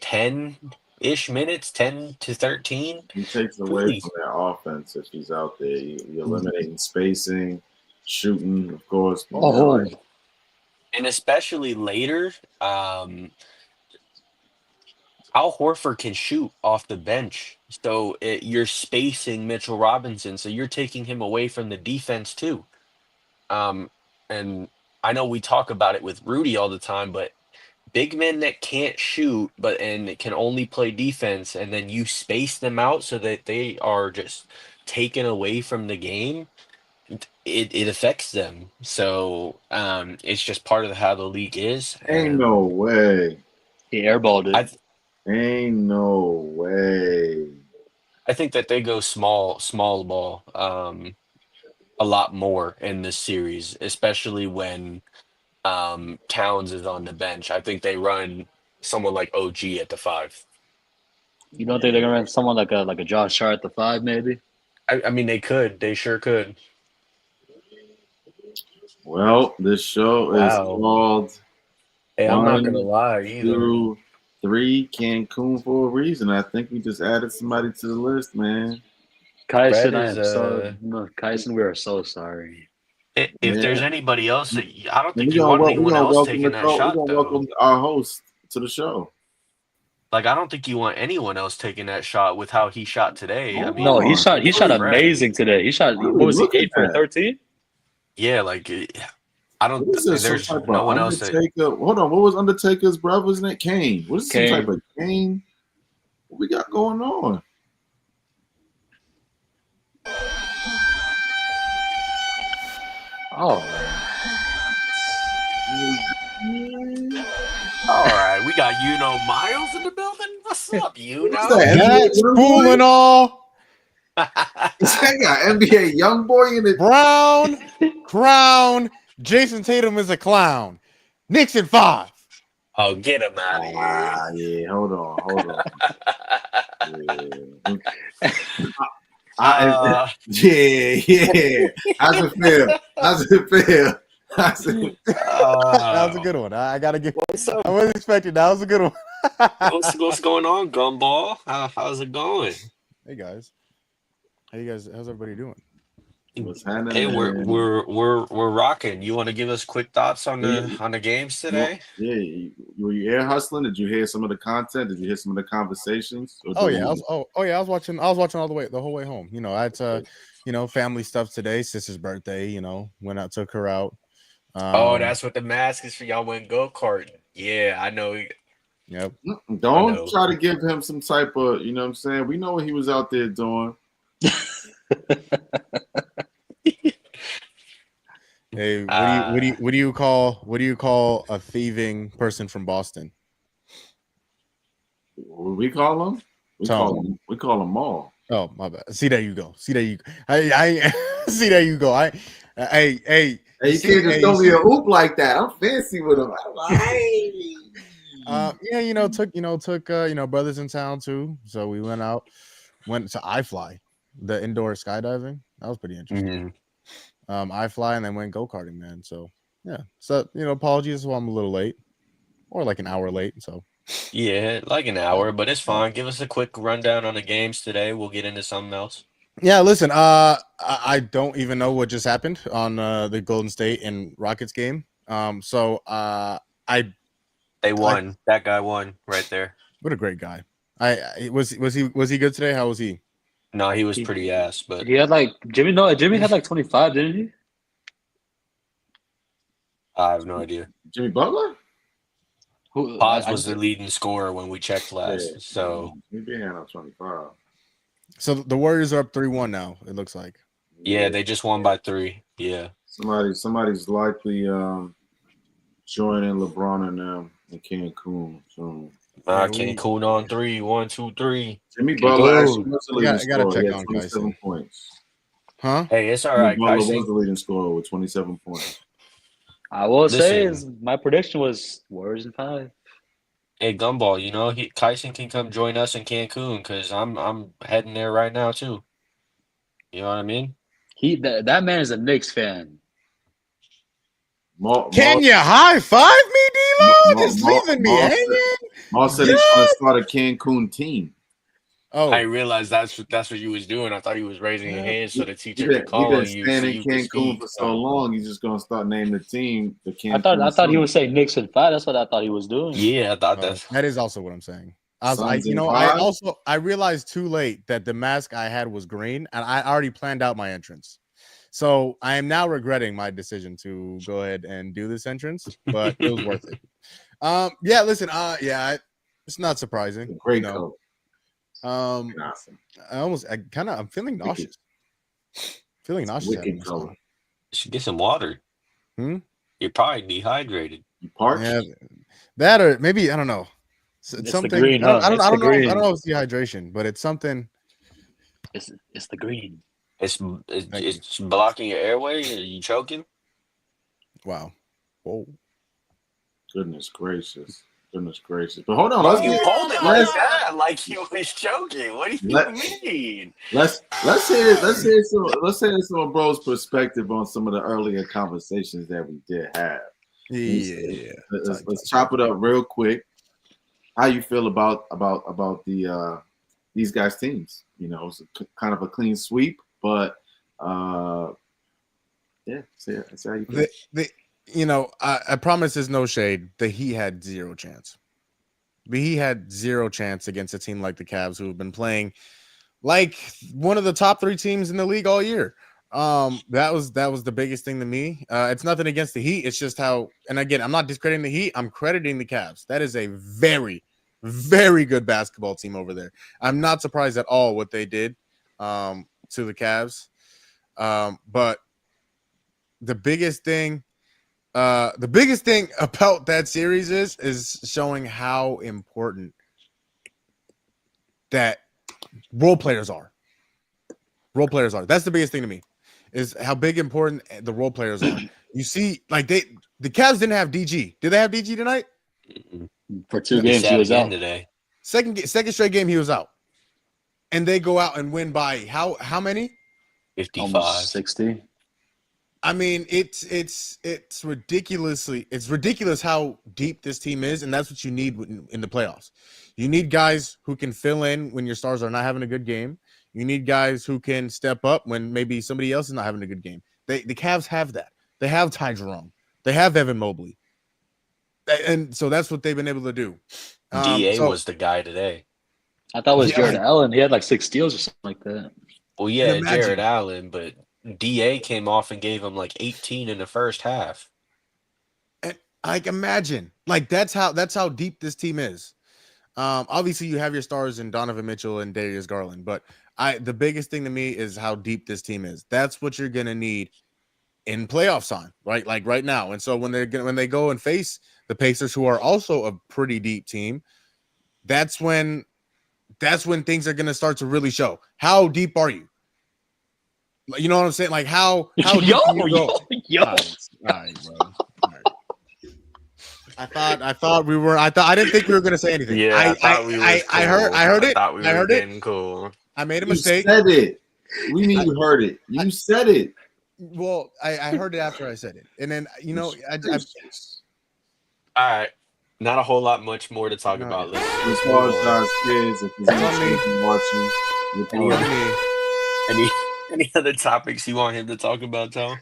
10-ish minutes, 10 to 13. He takes away from their offense if he's out there. You're eliminating spacing, shooting, of course. And especially later, Al Horford can shoot off the bench. So you're spacing Mitchell Robinson. So you're taking him away from the defense too. And I know we talk about it with Rudy all the time, but big men that can't shoot and it can only play defense, and then you space them out so that they are just taken away from the game, it affects them. So it's just part of how the league is. Ain't no way. He airballed it. Ain't no way. I think that they go small ball a lot more in this series, especially when Towns is on the bench. I think they run someone like OG at the 5. You don't think they're gonna run someone like a Josh Hart at the 5, maybe? I mean, they could. They sure could. Well, this show is called. Hey, I'm not gonna lie either. 3 Cancun for a reason. I think we just added somebody to the list, man. Kyson, Kyson, we are so sorry. If there's anybody else, I don't think you want anyone else taking that shot. We're gonna welcome our host, to the show. Like, I don't think you want anyone else taking that shot with how he shot today. I Hold mean, No, on. he shot amazing today. He shot. What are What we was he? looking 8 for at? 13. yeah, like I don't. What is this? Some There's type no of one else that. Undertaker? Hold on. What was Undertaker's brother's name? Kane. What is some type Kane. of Kane? What we got going on? Oh, All right, we got Miles in the building. What's up, What's that? That's NBA young cool boy? and all. They got NBA young boy in it. Brown, Crown, Jason Tatum is a clown. Knicks in 5. Oh, get him out of here! Yeah. Hold on. Yeah. Yeah. How's it feel? That was a good one. I gotta give. What's up? I wasn't expecting. That was a good one. What's going on, Gumball? How's it going? Hey guys, how's everybody doing? What's happening? Hey, man? we're rocking. You want to give us quick thoughts on the games today? Yeah. Were you air hustling? Did you hear some of the content? Did you hear some of the conversations? Oh yeah, I was watching the whole way home. You know, I had family stuff today. Sister's birthday. You know, went out, took her out. That's what the mask is for. Y'all went go-karting. Yeah, I know. Yep. Don't try to give him some type of, you know what I'm saying? We know what he was out there doing. Hey, what do you call a thieving person from Boston? What we call him? We call him Maul. Oh, my bad. See, there you go. I see, there you go. Hey, you can't just throw me a hoop like that. I'm fancy with him. Took brothers in town too. So we went to iFly, the indoor skydiving. That was pretty interesting. Mm-hmm. iFly and then went go-karting, man. So yeah. So apologies while I'm a little late. Or like an hour late. So yeah, like an hour, but it's fine. Give us a quick rundown on the games today. We'll get into something else. Yeah, listen, I don't even know what just happened on the Golden State and Rockets game. They won. That guy won right there. What a great guy. Was he good today? How was he? No, he was pretty ass, but he had like Jimmy. No, Jimmy had like 25, didn't he? I have no idea. Jimmy Butler? Paz was the leading scorer when we checked last. Yeah, so he been on 25. So the Warriors are up 3-1 now, it looks like. Yeah, they just won by 3. Yeah. Somebody's likely joining LeBron and them in Cancun soon. Cancun on 3. 1, 2, 3. Jimmy Butler actually was the leading I gotta scorer. check He had on 27 Kyson. points. Huh? Hey, it's all right. Butler was the leading scorer with 27 points. I will say my prediction was Warriors in 5. Hey, Gumball, Kyson can come join us in Cancun because I'm heading there right now too. You know what I mean? That man is a Knicks fan. Can you high five me, D-Lo? Just leaving me hanging? Maul said he's trying to start a Cancun team. Oh, I realized that's what you was doing. I thought he was raising your hand so the teacher could call on you. He's been staying in Cancun for so long. He's just gonna start naming the team the Cancun. I thought he was saying Knicks in 5. That's what I thought he was doing. Yeah, I thought that is also what I'm saying. I realized too late that the mask I had was green, and I already planned out my entrance. So I am now regretting my decision to go ahead and do this entrance, but it was worth it. Yeah, listen, it's not surprising. Great coat. Awesome. I'm feeling nauseous. Wicked color. You should get some water. You're probably dehydrated. You parched? Yeah, that or maybe I don't know. It's something. The green, I don't know. I don't know if it's dehydration, but it's something. It's the green. It's blocking your airway. Are you choking? Wow. Whoa. Goodness gracious. But hold on. Let's hold it like that, like he was joking. What do you mean? Let's hear some of bro's perspective on some of the earlier conversations that we did have. Yeah. Let's chop it up real quick. How you feel about the these guys' teams? It's kind of a clean sweep, but say how you feel. I promise there's no shade that he had zero chance. he had zero chance against a team like the Cavs, who have been playing like one of the top 3 teams in the league all year. That was the biggest thing to me. It's nothing against the Heat. It's just how, and again, I'm not discrediting the Heat. I'm crediting the Cavs. That is a very, very good basketball team over there. I'm not surprised at all what they did to the Cavs. But the biggest thing about that series is showing how important that role players are. Role players are. That's the biggest thing to me, is how big important the role players are. You see, like the Cavs didn't have DG. Did they have DG tonight? For 2 games, he was out today. Second straight game, he was out, and they go out and win by how many? 55, almost 60. I mean, it's ridiculous how deep this team is, and that's what you need in the playoffs. You need guys who can fill in when your stars are not having a good game. You need guys who can step up when maybe somebody else is not having a good game. The Cavs have that. They have Ty Jerome. They have Evan Mobley. And so that's what they've been able to do. DA was the guy today. I thought it was Jared Allen. He had like 6 steals or something like that. Well, yeah, Jared Allen, but DA came off and gave him like 18 in the first half. And like, imagine, like that's how deep this team is. Obviously you have your stars in Donovan Mitchell and Darius Garland, but the biggest thing to me is how deep this team is. That's what you're gonna need in playoff time, right? Like right now. And so when they go and face the Pacers, who are also a pretty deep team, that's when things are gonna start to really show. How deep are you? You know what I'm saying? Like how deep can you go? All right, bro. All right. I didn't think we were gonna say anything. Yeah, I heard it. I heard it. Cool. I made a mistake. You said it. We mean you heard it. You said it. Well, I heard it after I said it, and then All right. Not a whole lot much more to talk about. Let's apologize, kids, if there's anything watching. Any other topics you want him to talk about, Tom?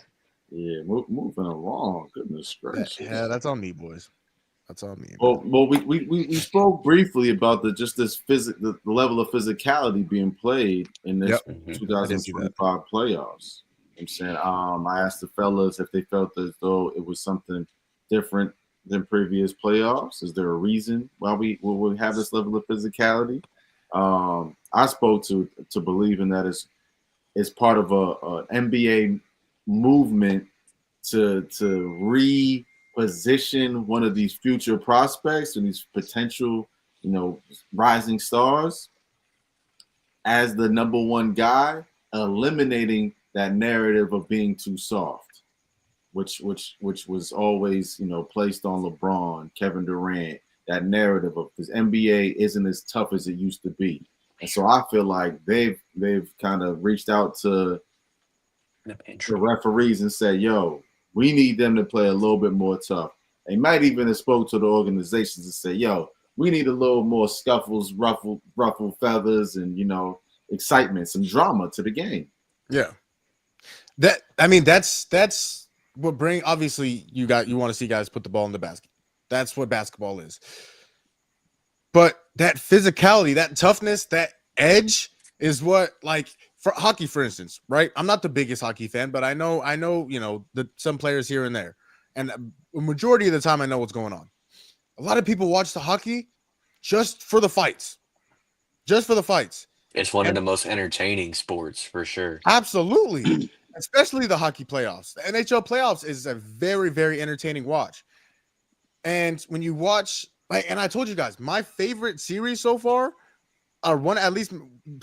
Yeah, moving along. Goodness gracious. Yeah, that's on me, boys. That's on me. Well, we spoke briefly about the level of physicality being played in this 2025 playoffs. I'm saying, I asked the fellas if they felt as though it was something different than previous playoffs. Is there a reason why we have this level of physicality? I spoke to believing that it's part of a NBA movement to reposition one of these future prospects and these potential, rising stars as the number one guy, eliminating that narrative of being too soft, which was always, placed on LeBron, Kevin Durant, that narrative of this NBA isn't as tough as it used to be. And so I feel like they've kind of reached out to the referees and said, yo, we need them to play a little bit more tough. They might even have spoke to the organizations and say, yo, we need a little more scuffles, ruffle feathers, and, excitement, some drama to the game. Yeah. That's what obviously you want to see guys put the ball in the basket. That's what basketball is. But that physicality, that toughness, that edge is what, like, for hockey, for instance, right? I'm not the biggest hockey fan, but I know, some players here and there. And a majority of the time I know what's going on. A lot of people watch the hockey just for the fights. Just for the fights. It's one of the most entertaining sports, for sure. Absolutely. Especially the hockey playoffs. The NHL playoffs is a very, very entertaining watch. And when you watch, and I told you guys, my favorite series so far, one at least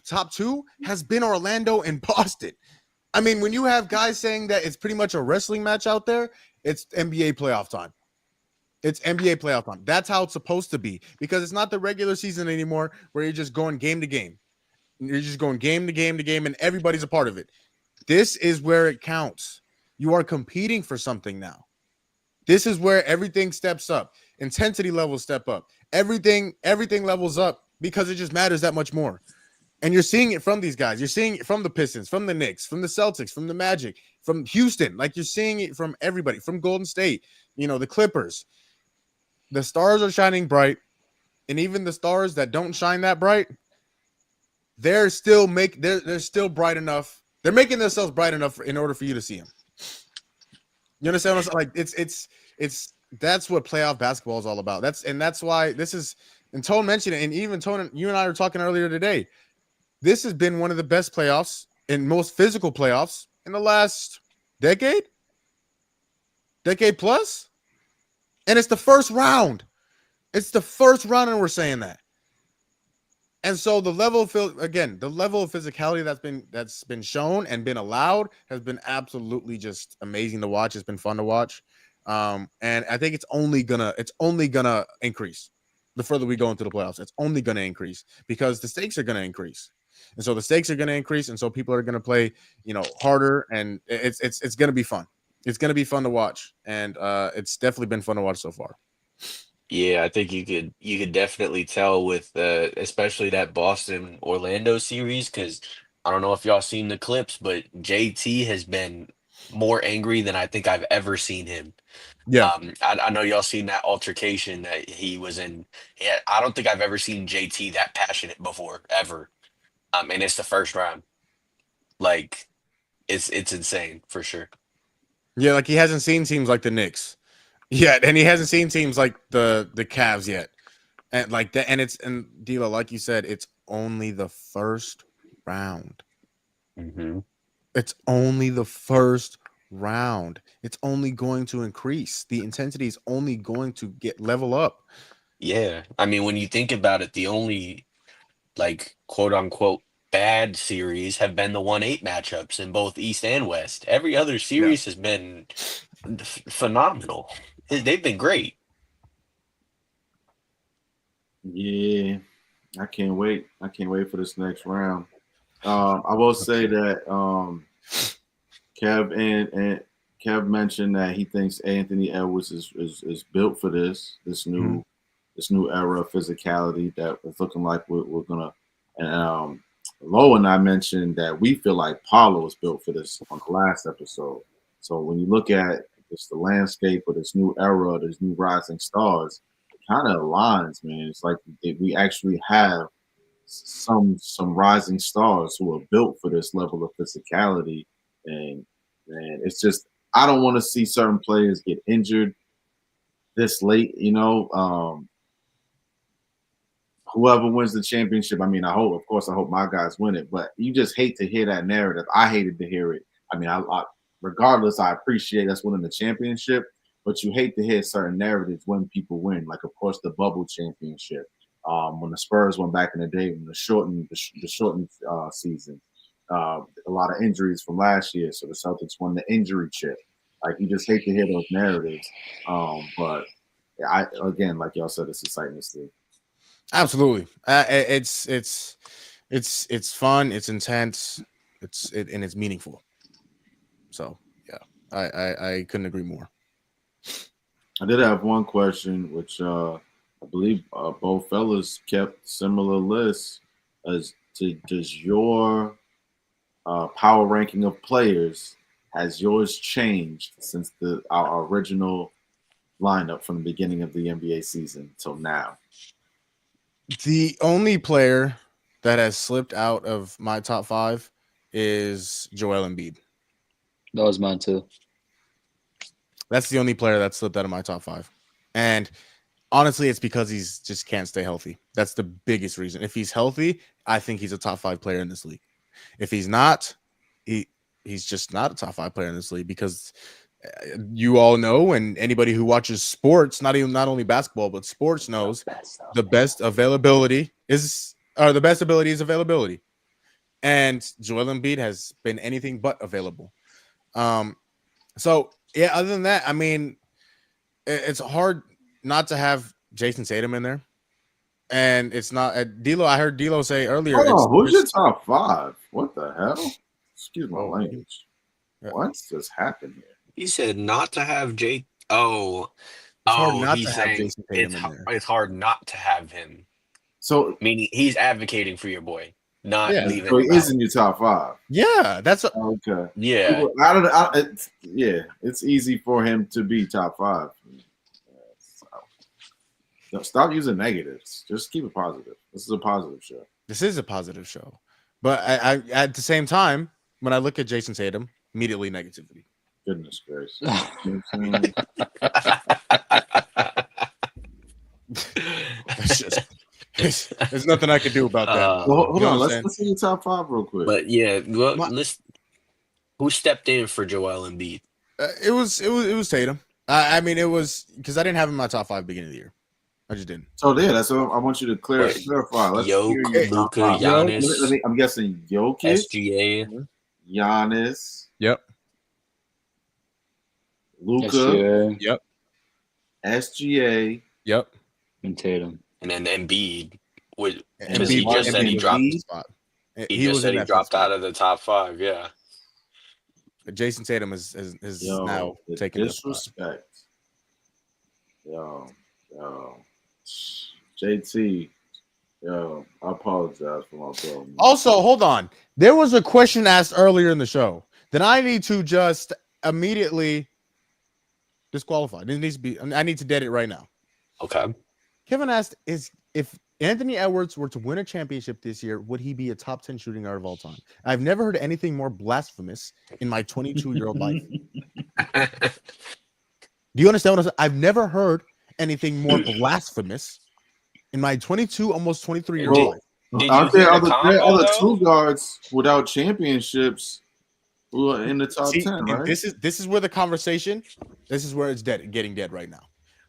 top 2, has been Orlando and Boston. I mean, when you have guys saying that it's pretty much a wrestling match out there, it's NBA playoff time. It's NBA playoff time. That's how it's supposed to be, because it's not the regular season anymore where you're just going game to game. You're just going game to game to game, and everybody's a part of it. This is where it counts. You are competing for something now. This is where everything steps up. Intensity levels step up. Everything levels up because it just matters that much more. And you're seeing it from these guys. You're seeing it from the Pistons, from the Knicks, from the Celtics, from the Magic, from Houston. Like, you're seeing it from everybody, from Golden State, the Clippers. The stars are shining bright and even the stars that don't shine that bright, they're still bright enough. They're making themselves bright enough in order for you to see them. You understand what I'm saying? Like it's that's what playoff basketball is all about. That's why this is. And Tone mentioned it, and even Tone, you and I were talking earlier today. This has been one of the best playoffs and most physical playoffs in the last decade plus, and it's the first round. It's the first round, and we're saying that. And so the level of physicality that's been shown and been allowed has been absolutely just amazing to watch. It's been fun to watch, and I think it's only gonna increase the further we go into the playoffs. It's only gonna increase because the stakes are gonna increase, and so the stakes are gonna increase, and so people are gonna play, harder, and it's gonna be fun. It's gonna be fun to watch, and it's definitely been fun to watch so far. Yeah, I think you could definitely tell with especially that Boston Orlando series, because I don't know if y'all seen the clips, but JT has been more angry than I think I've ever seen him. Yeah, I know y'all seen that altercation that he was in. Yeah, I don't think I've ever seen JT that passionate before, ever. And it's the first round. Like, it's insane for sure. yeah, like he hasn't seen teams like the Knicks yet, and he hasn't seen teams like the Cavs yet, and like that. And D'Lo, like you said, it's only the first round. Mm-hmm. It's only the first round. It's only going to increase. The intensity is only going to level up. Yeah, I mean, when you think about it, the only like quote unquote bad series have been the 1-8 matchups in both East and West. Every other Yeah. series has been phenomenal. They've been great. Yeah, I can't wait. I can't wait for this next round. I will say that Kev mentioned that he thinks Anthony Edwards is built for this new era of physicality that it's looking like we're gonna. And Lo and I mentioned that we feel like Paulo was built for this on the last episode. So when you look at just the landscape of this new era, this new rising stars, it kind of aligns, man. It's like we actually have some rising stars who are built for this level of physicality, and it's just I don't want to see certain players get injured this late. Whoever wins the championship, I mean, I hope my guys win it, but you just hate to hear that narrative. I hated to hear it. I mean, regardless, I appreciate us winning the championship, but you hate to hear certain narratives when people win. Like, of course, the bubble championship, when the Spurs went back in the day, when the shortened season, a lot of injuries from last year, so the Celtics won the injury chip. Like, you just hate to hear those narratives, but yeah, again, like y'all said, it's exciting to see. Absolutely. It's fun. It's intense. And it's meaningful. So yeah, I couldn't agree more. I did have one question, which I believe both fellas kept similar lists. Does your power ranking of players, has yours changed since our original lineup from the beginning of the NBA season till now? The only player that has slipped out of my top 5 is Joel Embiid. That was mine too. That's the only player that slipped out of my top 5. And honestly, it's because he's just can't stay healthy. That's the biggest reason. If he's healthy, I think he's a top 5 player in this league. If he's not, he's just not a top 5 player in this league, because you all know, and anybody who watches sports, not only basketball but sports, knows the best ability is availability, and Joel Embiid has been anything but available. So yeah, other than that, I mean, it's hard not to have Jason Tatum in there, and it's not D'Lo. I heard D'Lo say earlier. Who's your top 5? What the hell? Excuse my language. Yeah. What's just happened here? He said not to have J. It's hard not He's to have saying Jason Tatum in there. it's hard not to have him. So, Meaning he's advocating for your boy, not leaving. So he him is out. in your top 5. Yeah, that's okay. Yeah, it's easy for him to be top 5. No, stop using negatives. Just keep it positive. This is a positive show. This is a positive show. But I at the same time, when I look at Jason Tatum, immediately negativity. Goodness gracious. There's nothing I can do about that. Well, hold on. Let's see your top 5 real quick. But yeah, well, who stepped in for Joel Embiid? It was Tatum. I mean, it was because I didn't have him in my top 5 beginning of the year. I just didn't. So yeah, that's what I want you to clarify. Let's hear your top Luka, 5. Giannis. I'm guessing Jokic, SGA. Giannis. Yep. Luka. Yep. SGA. Yep. And Tatum. And then Embiid would Embiid he just said he dropped. spot. He just said he dropped out of the top 5. Yeah. Jason Tatum is now taking disrespect. Yo, JT. Yo, I apologize for my bro. Also, hold on. There was a question asked earlier in the show that I need to just immediately disqualify. It needs to be. I need to dead it right now. Okay. Kevin asked, if Anthony Edwards were to win a championship this year, would he be a top 10 shooting guard of all time? I've never heard anything more blasphemous in my 22-year-old life. Do you understand what I'm saying? I've never heard anything more blasphemous in my 22, almost 23-year-old life. Aren't there other 2 guards without championships who are in the top 10, right? This is where the conversation, this is where it's getting dead right now.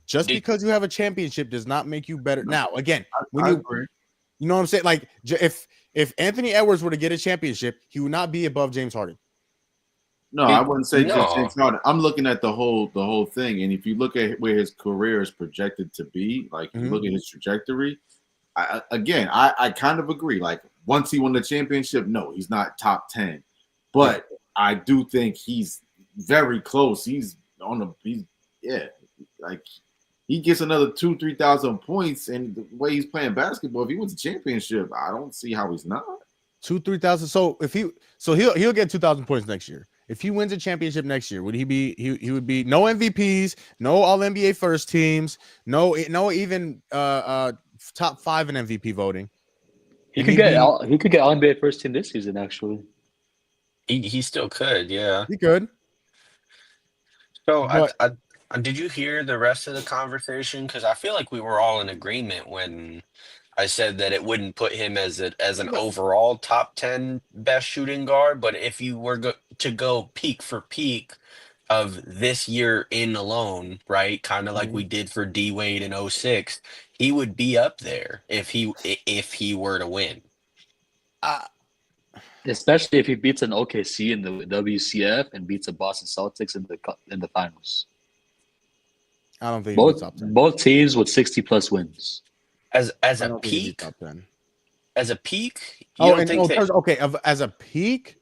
Just because you have a championship does not make you better. Now, again, when you know what I'm saying? Like, if Anthony Edwards were to get a championship, he would not be above James Harden. No, I wouldn't say just James Harden. I'm looking at the whole thing, and if you look at where his career is projected to be, like you look at his trajectory, I kind of agree. Like once he won the championship, no, he's not top 10, but I do think he's very close. He's like. He gets another 2,000-3,000 points, and the way he's playing basketball, if he wins a championship, I don't see how he's not 2,000-3,000. So he'll get 2,000 points next year. If he wins a championship next year, would he be? He would be no MVPs, no All NBA first teams, no even top 5 in MVP voting. He could get All NBA first team this season. Actually, he still could. Yeah, he could. So did you hear the rest of the conversation? Because I feel like we were all in agreement when I said that it wouldn't put him as an overall top 10 best shooting guard. But if you were to go peak for peak of this year in alone, right, kind of like we did for D Wade in 06, he would be up there if he were to win. Especially if he beats an OKC in the WCF and beats a Boston Celtics in the finals. I don't think both teams with 60+ wins. As a peak, as a peak. As a peak.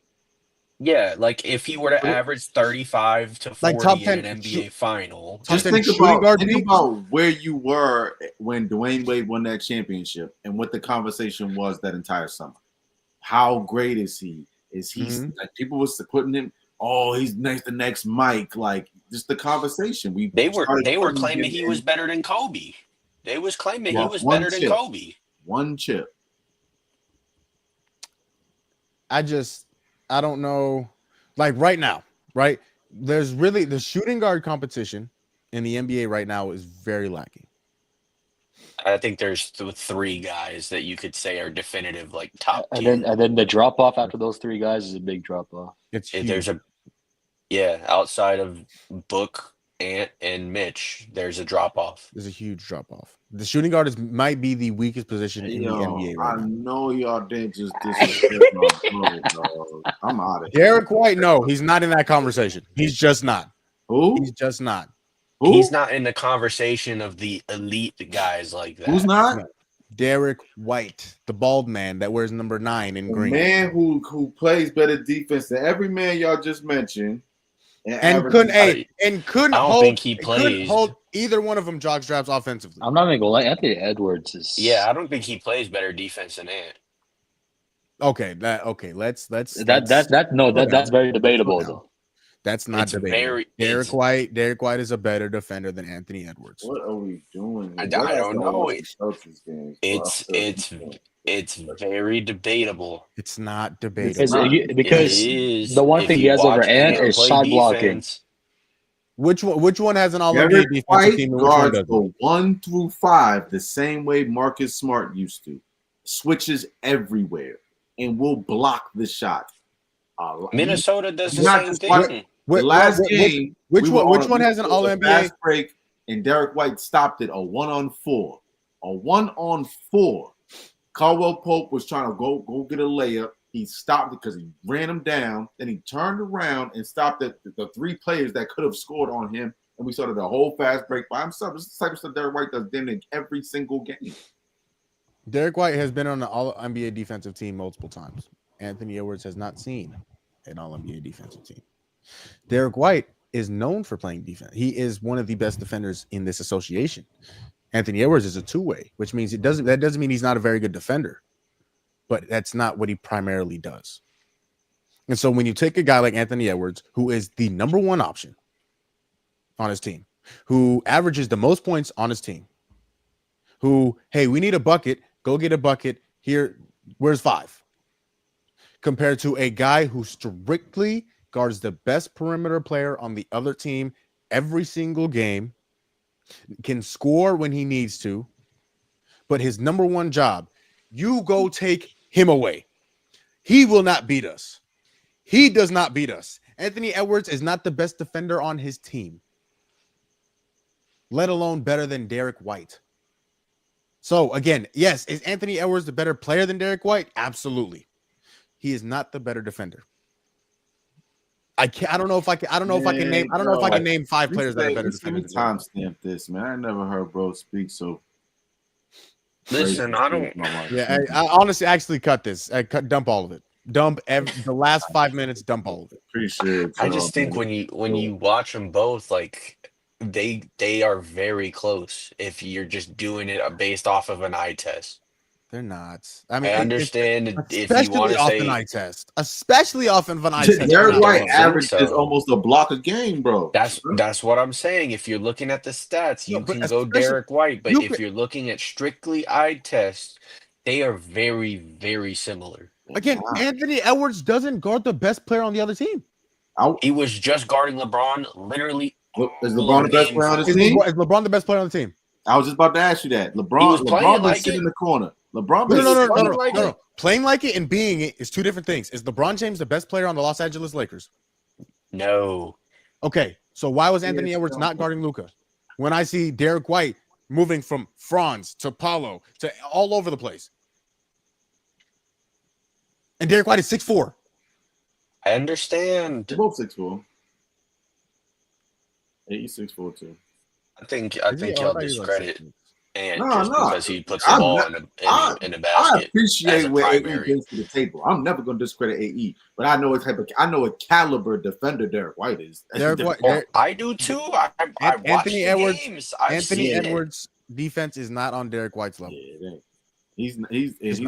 Yeah, like if he were to average 35 to 40 like top 10, in an NBA final. Just think about where you were when Dwayne Wade won that championship and what the conversation was that entire summer. How great is he? Is he like people was putting him? Oh, he's the next Mike. Like just the conversation. They were claiming he was better than Kobe. They was claiming he was better than Kobe. One chip. I don't know. Like right now, right? There's really the shooting guard competition in the NBA right now is very lacking. I think there's 3 guys that you could say are definitive, like top. And then the drop off after those 3 guys is a big drop off. Outside of Book, Ant, and Mitch, there's a drop off. There's a huge drop off. The shooting guard might be the weakest position in the NBA. Right now. Know y'all didn't just disrespect my bro, dog. I'm out of here. Derek White, no, he's not in that conversation. He's just not. Who? He's just not. Who? He's not in the conversation of the elite guys like that. Who's not? Derek White, the bald man that wears number 9 in green. Man who plays better defense than every man y'all just mentioned. And couldn't plays. hold either one of them jock straps offensively. I'm not even gonna lie. Anthony Edwards is. Yeah, I don't think he plays better defense than Ant. Okay, let's that's very debatable though. That's not It's debatable. Derek White is a better defender than Anthony Edwards. What are we doing? I don't know. It's Games, very debatable. It's not Because, debatable. because It is. the one If thing he you has over watch Ant Ant is play shot blocking. defense, Which one has an All Derek NBA defensive White team and which one guards doesn't? the 1 through 5 the same way Marcus Smart used to. Switches everywhere and will block the shot. Minnesota does the not same just watch- thing. The last game, which we were one? Which on a- one has an it was All a NBA? fast break, and Derek White stopped it a 1-on-4. A 1-on-4. Caldwell Pope was trying to go get a layup. He stopped it because he ran him down. Then he turned around and stopped the 3 players that could have scored on him. And we started the whole fast break by himself. This is the type of stuff Derek White does in every single game. Derek White has been on the All NBA defensive team multiple times. Anthony Edwards has not seen an All NBA defensive team. Derek White is known for playing defense. He is one of the best defenders in this association. Anthony Edwards is a two-way, which means that doesn't mean he's not a very good defender, but that's not what he primarily does. And so when you take a guy like Anthony Edwards, who is the number 1 option on his team, who averages the most points on his team, who, hey, we need a bucket, go get a bucket here, where's 5? Compared to a guy who strictly guards the best perimeter player on the other team every single game, can score when he needs to, but his number 1 job, you go take him away. He will not beat us. He does not beat us. Anthony Edwards is not the best defender on his team, let alone better than Derek White. So again, yes, is Anthony Edwards the better player than Derek White? Absolutely. He is not the better defender. I don't know if I can name 5 players that are better defenders. Let me timestamp this, man. I never heard bro speak so. Listen, I don't. Yeah, I honestly actually cut this. Dump all of it. Dump the last 5 minutes. Dump all of it. Appreciate it. I just think when you watch them both, like they are very close. If you're just doing it based off of an eye test, They're not. I mean, I understand if you especially want to off say an eye test, especially off of an eye test. Derek don't White think averages so. almost a block a game, bro. That's what I'm saying. If you're looking at the stats, you No, but can go especially- Derek White. But you if could- you're looking at strictly eye tests, they are very, very similar. Again, Anthony Edwards doesn't guard the best player on the other team. He was just guarding LeBron, literally. Is LeBron the best player on his team? Is LeBron the best player on the team? I was just about to ask you that. was LeBron playing been like sitting it. in the corner. LeBron No. Playing like it and being it is 2 different things. Is LeBron James the best player on the Los Angeles Lakers? No. Okay, so why was Anthony Edwards not guarding Luka? When I see Derek White moving from Franz to Paulo to all over the place. And Derek White is 6'4". I understand. They're both 6'4". He's 6'4" too. I think y'all discredit Ant No, just no. because he puts the ball in the I basket. appreciate as a where AE primary. brings to the table. I'm never going to discredit AE, but I know what caliber defender Derek White is. I do too. I watch Anthony the Edwards. games. Anthony Edwards' defense is not on Derek White's level. Yeah, he's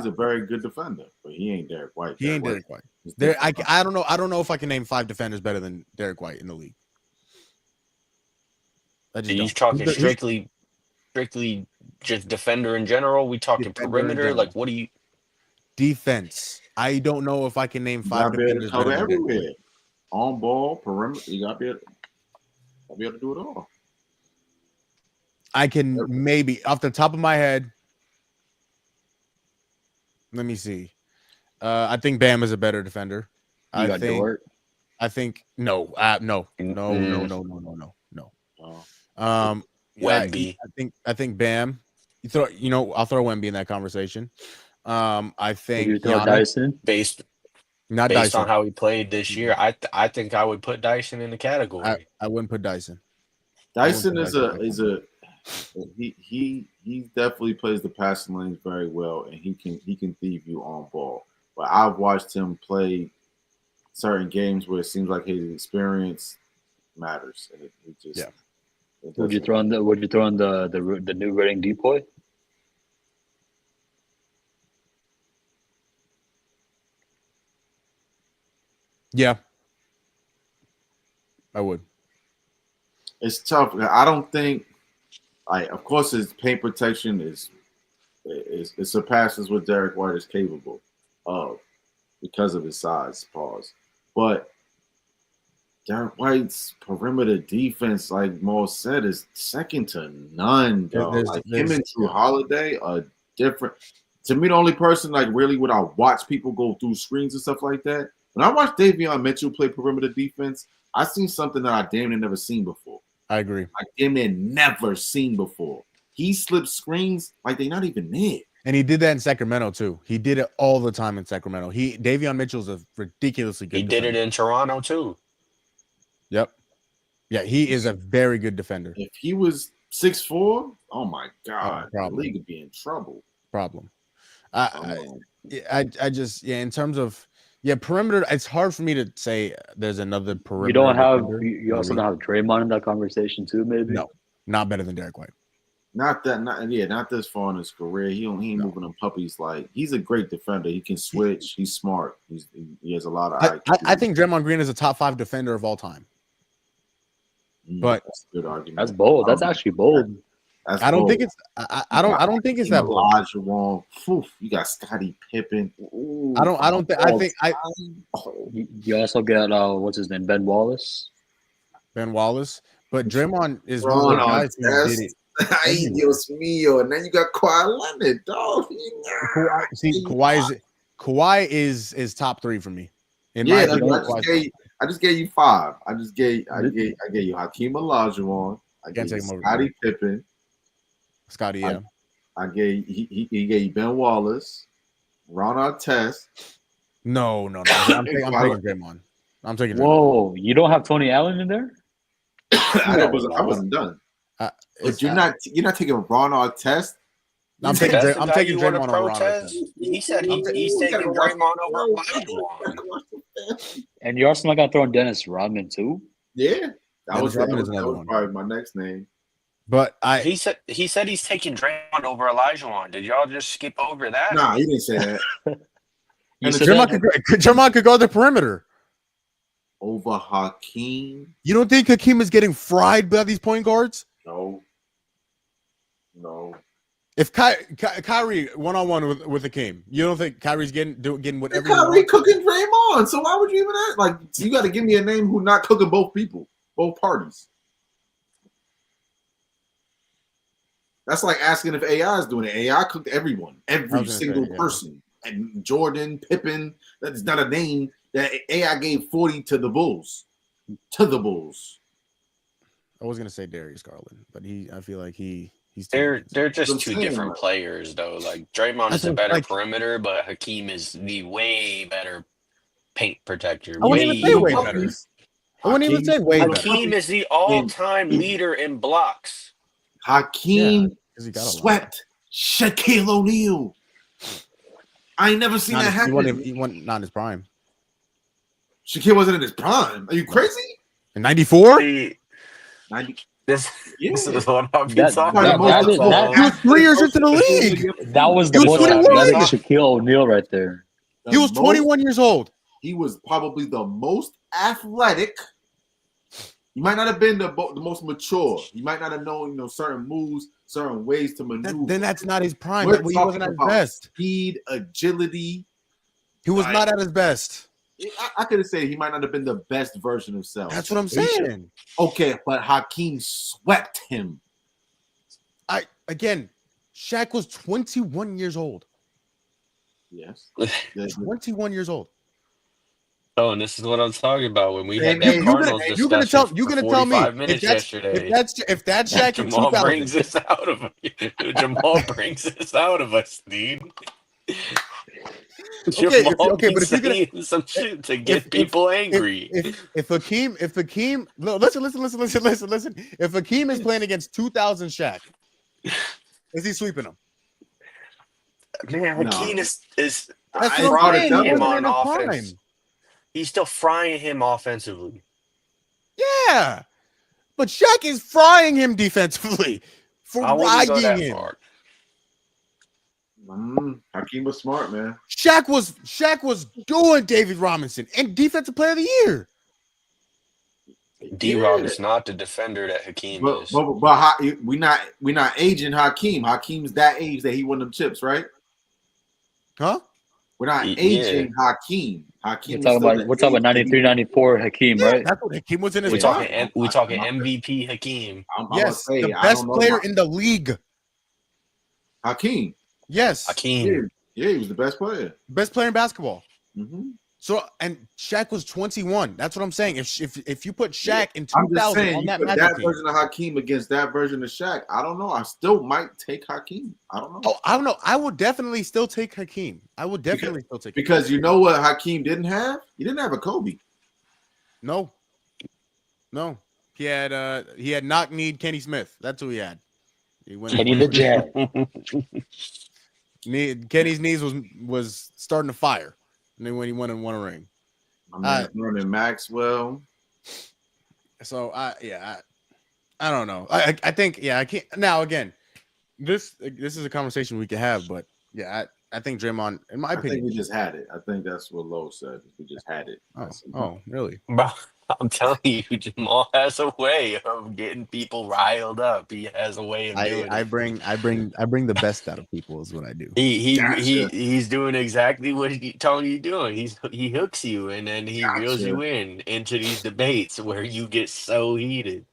a very good defender, but he ain't Derek White. He ain't Derek White. I don't know. I don't know if I can name 5 defenders better than Derek White in the league. Are you talking strictly just defender in general? We talking perimeter? Like, what do you? Defense. I don't know if I can name 5 defenders better than everywhere. Derek White. On ball, perimeter. You got to be able to do it all. I can maybe off the top of my head. Let me see. I think Bam is a better defender. I think no. Wemby. I think Bam. I'll throw Wemby in that conversation. I think you throw Dyson based Dyson. on how he played this year. I think I would put Dyson in the category. I wouldn't put Dyson. Dyson he definitely plays the passing lanes very well, and he can thieve you on ball. But I've watched him play certain games where it seems like his experience matters, and it just yeah. Would you throw in the new Reading decoy? Yeah. I would. It's tough. I don't think, like, of course, his paint protection is it surpasses what Derek White is capable of because of his size. Pause. But Derek White's perimeter defense, like Mo said, is second to none, dog. Like him and Drew Holiday are different. To me, the only person like really when I watch people go through screens and stuff like that, when I watch Davion Mitchell play perimeter defense, I seen something that I damn near never seen before. I agree. I damn near never seen before. He slips screens like they're not even there. And he did that in Sacramento too. He did it all the time in Sacramento. Davion Mitchell's a ridiculously good defender. Did it in Toronto too. Yep. Yeah, he is a very good defender. If he was 6'4", oh my God, the league would be in trouble. I just in terms of perimeter, it's hard for me to say there's another perimeter. You don't have you also don't have Draymond in that conversation too, maybe? No, not better than Derek White. Not this far in his career. He ain't moving them puppies. Like he's a great defender. He can switch. He's smart. He has a lot of IQ. I think Draymond Green is a top 5 defender of all time. But that's a good argument. That's bold. That's actually bold. I don't think it's that bold. Olajuwon. You got Scottie Pippen. Ooh, You also got what's his name, Ben Wallace. But Draymond is one of the guys who did it. Ay, Dios mío. And then you got Kawhi Leonard, dog. Kawhi is top 3 for me. I just gave you 5. I gave you Hakeem Olajuwon. I gave you Scottie Pippen. Scottie, yeah. He gave you Ben Wallace, Ron Artest. No. I'm taking Draymond. Whoa, you don't have Tony Allen in there? I wasn't done. But you're not taking Ron Artest. I'm taking Draymond over Ron Artest. He said he's taking Draymond over Olajuwon. And you're also not gonna throw in Dennis Rodman too? Yeah, that was probably my next name. But he said he's taking Draymond over Olajuwon. Did y'all just skip over that? Nah, he didn't say that. Draymond could go the perimeter over Hakeem. You don't think Hakeem is getting fried by these point guards? No. If Kyrie one-on-one with Hakeem, you don't think Kyrie's getting whatever? Kyrie cooking Draymond, so why would you even ask? Like, you got to give me a name who not cooking both people, both parties. That's like asking if AI is doing it. AI cooked everyone, every single person, and Jordan, Pippen. That's not a name that AI gave 40 to the Bulls. I was gonna say Darius Garland, but I feel like he's. They're just two different players, though. Like Draymond is a better perimeter, but Hakeem is the way better paint protector. I wouldn't even say way better. Hakeem is the all-time leader in blocks. Hakeem swept Shaquille O'Neal. I ain't never seen that happen. He won not in his prime. Shaquille wasn't in his prime. Are you crazy? In 94? 90. This is what I'm talking about. He was 3 years into the league. That was the most athletic Shaquille O'Neal right there. He was 21 years old. He was probably the most athletic. He might not have been the most mature. He might not have known, certain moves, certain ways to maneuver. Then that's not his prime. He wasn't at his best. Speed, agility. He was not at his best. I could have said he might not have been the best version of himself. That's what I'm saying. Okay, but Hakeem swept him. Shaq was 21 years old. Yes. 21 years old. Oh, and this is what I'm talking about when we had that Cardinals discussion. You're gonna tell me yesterday. If that's Shaq in 2000, brings this out of Jamal brings this out of us, dude. Okay, but if you're gonna some shit to get people angry. If Hakeem, no, listen. If Hakeem is playing against 2000 Shaq, is he sweeping him? Man, Hakeem is frying him on offense. He's still frying him offensively. Yeah, but Shaq is frying him defensively, frying him. Hakeem was smart, man. Shaq was doing David Robinson and Defensive Player of the Year. D-Rob is not the defender that Hakeem But is. we not aging Hakeem. Hakeem's that age that he won them chips, right? Huh? We're not Yeah. aging Hakeem. Hakeem We're talking about 93, 94 Hakeem, Yeah, right? that's what Hakeem was in his We prime. talking MVP Hakeem. I'm gonna Yes, say, the I best don't know player in the league. Hakeem. Yes, Hakeem. Yeah, he was the best player. best player in basketball. Mm-hmm. So, and Shaq was 21. That's what I'm saying. If you put Shaq in I'm just 2000 saying, on you that put Magic that team. version of Hakeem against that version of Shaq. I don't know. I still might take Hakeem. I don't know. Oh, I don't know. I would definitely still take Hakeem. I would definitely still take Hakeem. Because you know what Hakeem didn't have? He didn't have a Kobe. No. He had knock-kneed Kenny Smith. That's who he had. He went Kenny the Jet. Kenny's knees was starting to fire. And then when he went and won a ring. My man Vernon Maxwell. So I don't know. I think I can't now again. This is a conversation we could have, but yeah, I think Draymond, in my opinion, I think we just had it. I think that's what Lowe said. We just had it. Oh, really? Bro, I'm telling you, Jamal has a way of getting people riled up. He has a way of doing I it. bring the best out of people is what I do. He's doing exactly what Tony's doing. He hooks you and then he reels you into these debates where you get so heated.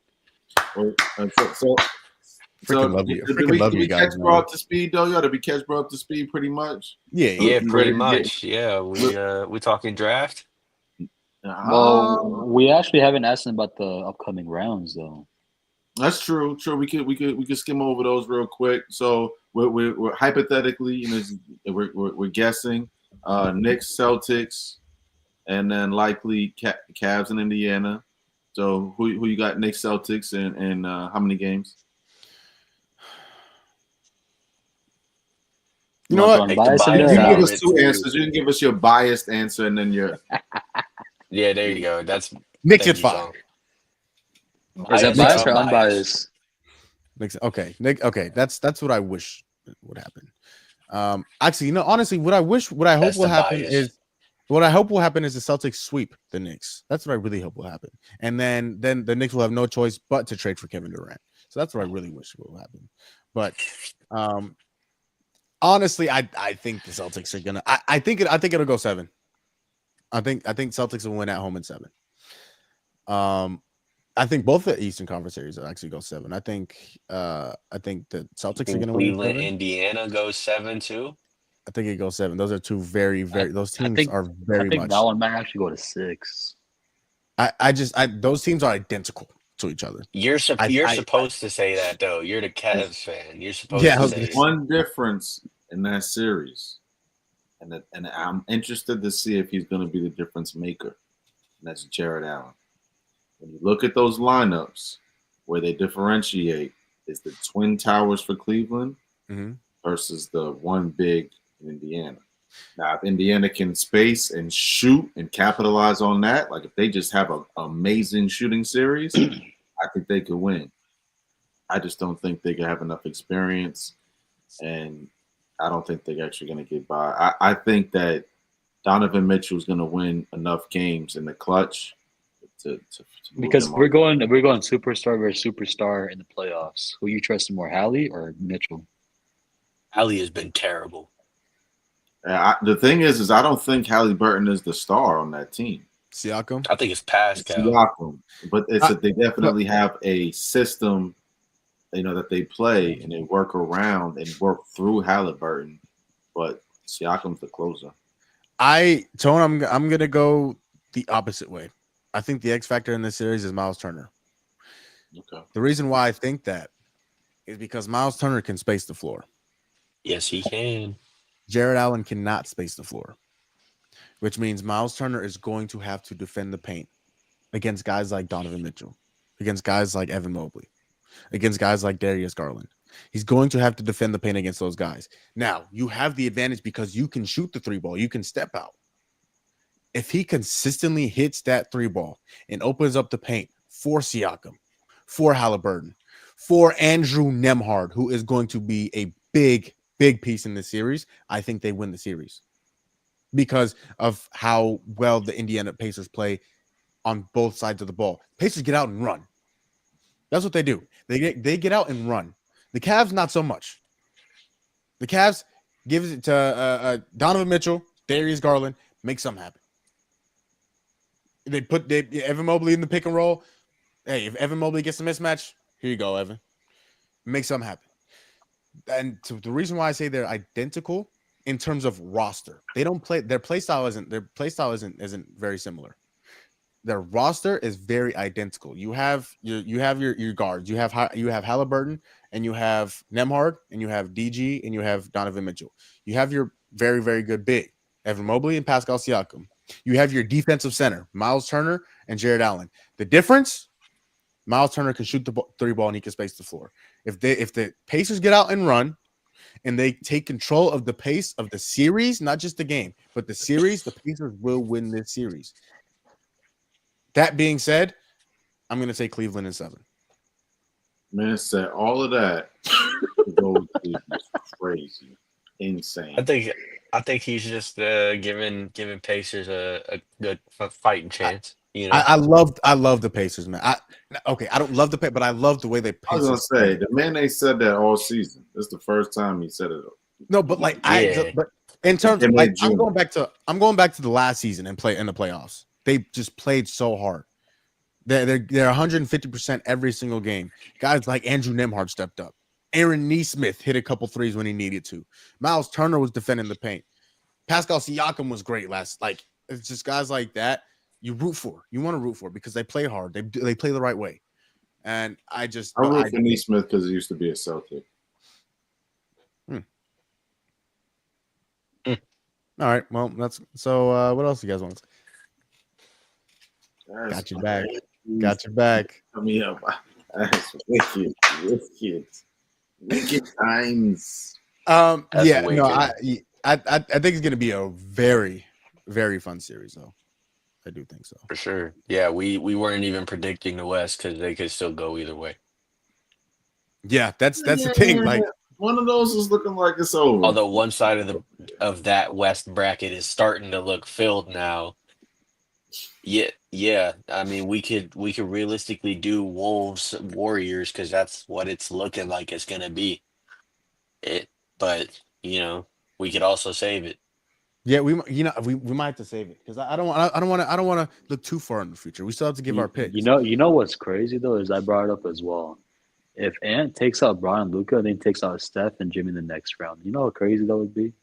Freaking love you. Did we catch bro up to speed though? Yo, did we catch bro up to speed pretty much? Yeah, pretty much. Yeah, we talking draft. Well, we actually haven't asked him about the upcoming rounds though. That's true. We could skim over those real quick. So we're hypothetically, you know, we're guessing Knicks, Celtics, and then likely Cavs in Indiana. So who you got? Knicks, Celtics, and how many games? You know what? You can give us two answers. You can give us your biased answer and then your. Yeah, there you go. That's Knicks at 5. Is that biased or unbiased? Okay, Nick. Okay, that's what I wish would happen. Actually, you know, honestly, what I hope will happen is the Celtics sweep the Knicks. That's what I really hope will happen, and then the Knicks will have no choice but to trade for Kevin Durant. So that's what I really wish will happen. But honestly, I think the Celtics are gonna. I think it'll go 7. I think Celtics will win at home in 7. I think both the Eastern Conference series will actually go 7. I think the Celtics are going to win. Cleveland, Indiana goes 7 too. I think it goes 7. Those are two very those teams are very much. I think that one might actually go to 6. Those teams are identical to each other. You're supposed to say that though. You're the Cavs fan. You're supposed to say one difference in that series, and I'm interested to see if he's going to be the difference maker. And that's Jared Allen. When you look at those lineups, where they differentiate is the Twin Towers for Cleveland versus the one big in Indiana. Now, if Indiana can space and shoot and capitalize on that, like if they just have an amazing shooting series, I think they could win. I just don't think they could have enough experience, and I don't think they're actually going to get by. I think that Donovan Mitchell is going to win enough games in the clutch to because we're going superstar versus superstar in the playoffs. Who you trust more, Hallie or Mitchell? Hallie has been terrible. The thing is I don't think Halliburton is the star on that team. Siakam? I think it's Pascal. Siakam, but they definitely have a system, you know, that they play and they work around and work through Halliburton. But Siakam's the closer. I'm gonna go the opposite way. I think the X factor in this series is Miles Turner. Okay. The reason why I think that is because Miles Turner can space the floor. Yes, he can. Jared Allen cannot space the floor, which means Miles Turner is going to have to defend the paint against guys like Donovan Mitchell, against guys like Evan Mobley, against guys like Darius Garland. He's going to have to defend the paint against those guys. Now, you have the advantage because you can shoot the 3-ball. You can step out. If he consistently hits that 3-ball and opens up the paint for Siakam, for Halliburton, for Andrew Nembhard, who is going to be a big piece in this series, I think they win the series because of how well the Indiana Pacers play on both sides of the ball. Pacers get out and run. That's what they do. They get out and run. The Cavs, not so much. The Cavs gives it to Donovan Mitchell, Darius Garland, make something happen. They put Evan Mobley in the pick and roll. Hey, if Evan Mobley gets a mismatch, here you go, Evan. Make something happen. And the reason why I say they're identical in terms of roster, they don't play. Their play style isn't very similar. Their roster is very identical. You have your guards. You have Halliburton, and you have Nembhard, and you have DG, and you have Donovan Mitchell. You have your very, very good big Evan Mobley and Pascal Siakam. You have your defensive center Miles Turner and Jared Allen. The difference: Miles Turner can shoot the three ball and he can space the floor. If the Pacers get out and run, and they take control of the pace of the series, not just the game, but the series, the Pacers will win this series. That being said, I'm going to say Cleveland in 7. Man said all of that to go with Cleveland is crazy, insane. I think he's just giving Pacers a good fighting chance. I love the Pacers, man. I don't love the Pacers, but I love the way they. I was gonna say the man they said that all season. This is the first time he said it. No, but but in terms of like, I'm going back to the last season and play in the playoffs. They just played so hard. They're 150% every single game. Guys like Andrew Nembhard stepped up. Aaron Nesmith hit a couple threes when he needed to. Miles Turner was defending the paint. Pascal Siakam was great last. Like, it's just guys like that you root for. You want to root for because they play hard. They play the right way. And I root for Nesmith because he used to be a Celtic. All right. Well, that's so. What else do you guys want? Got your back. Got your back. I mean, that's wicked times. Yeah. No. I think it's gonna be a very, very fun series, though. I do think so. For sure. Yeah. We weren't even predicting the West because they could still go either way. Yeah. That's the thing. Like, one of those is looking like it's over. Although one side of that West bracket is starting to look filled now. Yeah. I mean, we could realistically do Wolves Warriors because that's what it's looking like it's gonna be. But we could also save it. Yeah, we might have to save it because I don't want to look too far in the future. We still have to give our picks. You know what's crazy though is I brought it up as well. If Ant takes out Brian and Luka, then takes out Steph and Jimmy in the next round. You know how crazy that would be?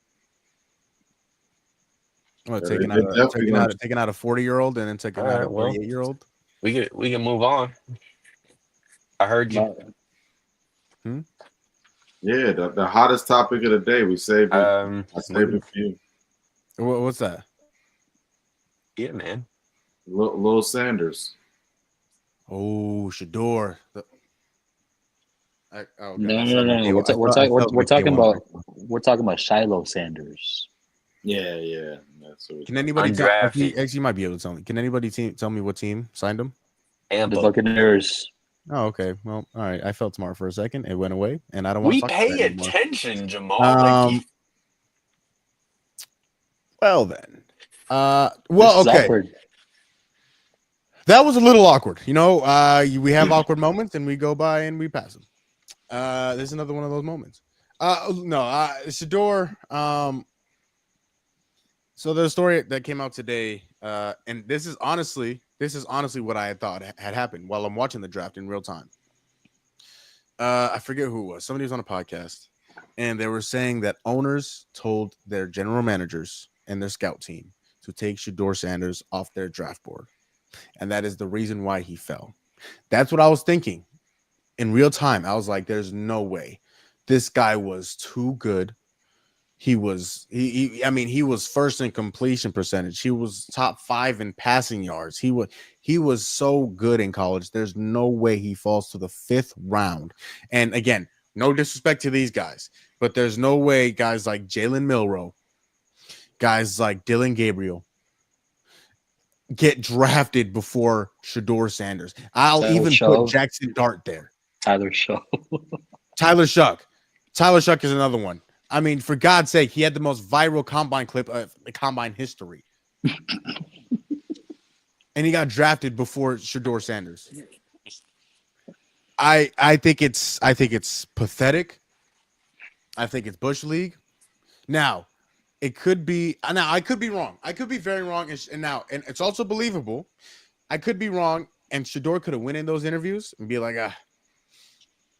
What, taking out a 40-year-old and then taking out a 48-year-old? We can move on. I heard you. Yeah, the hottest topic of the day. We saved it. I saved it for you. What's that? Yeah, man. Lil Sanders. Oh, Shador. No. We're talking about Shiloh Sanders. Yeah. Can anybody actually you might be able to tell me? Can anybody tell me what team signed him? The Buccaneers. Oh, okay. Well, all right. I felt smart for a second. It went away, and I don't want to pay attention, Jamal. Well then. Okay. Awkward. That was a little awkward. We have awkward moments, and we go by and we pass them. There's another one of those moments. Shador. So the story that came out today, and this is honestly what I had thought had happened while I'm watching the draft in real time. I forget who it was. Somebody was on a podcast, and they were saying that owners told their general managers and their scout team to take Shador Sanders off their draft board, and that is the reason why he fell. That's what I was thinking in real time. I was like, "There's no way. This guy was too good." He was first in completion percentage. He was top 5 in passing yards. He was so good in college. There's no way he falls to the 5th round. And again, no disrespect to these guys, but there's no way guys like Jalen Milroe, guys like Dylan Gabriel get drafted before Shador Sanders. I'll even put Jackson Dart there. Tyler Shuck. Tyler Shuck is another one. I mean, for God's sake, he had the most viral combine clip of the combine history. and he got drafted before Shador Sanders. I think it's pathetic. I think it's Bush League. Now, it could be. Now, I could be wrong. I could be very wrong. And it's also believable. I could be wrong, and Shador could have went in those interviews and be like, I'm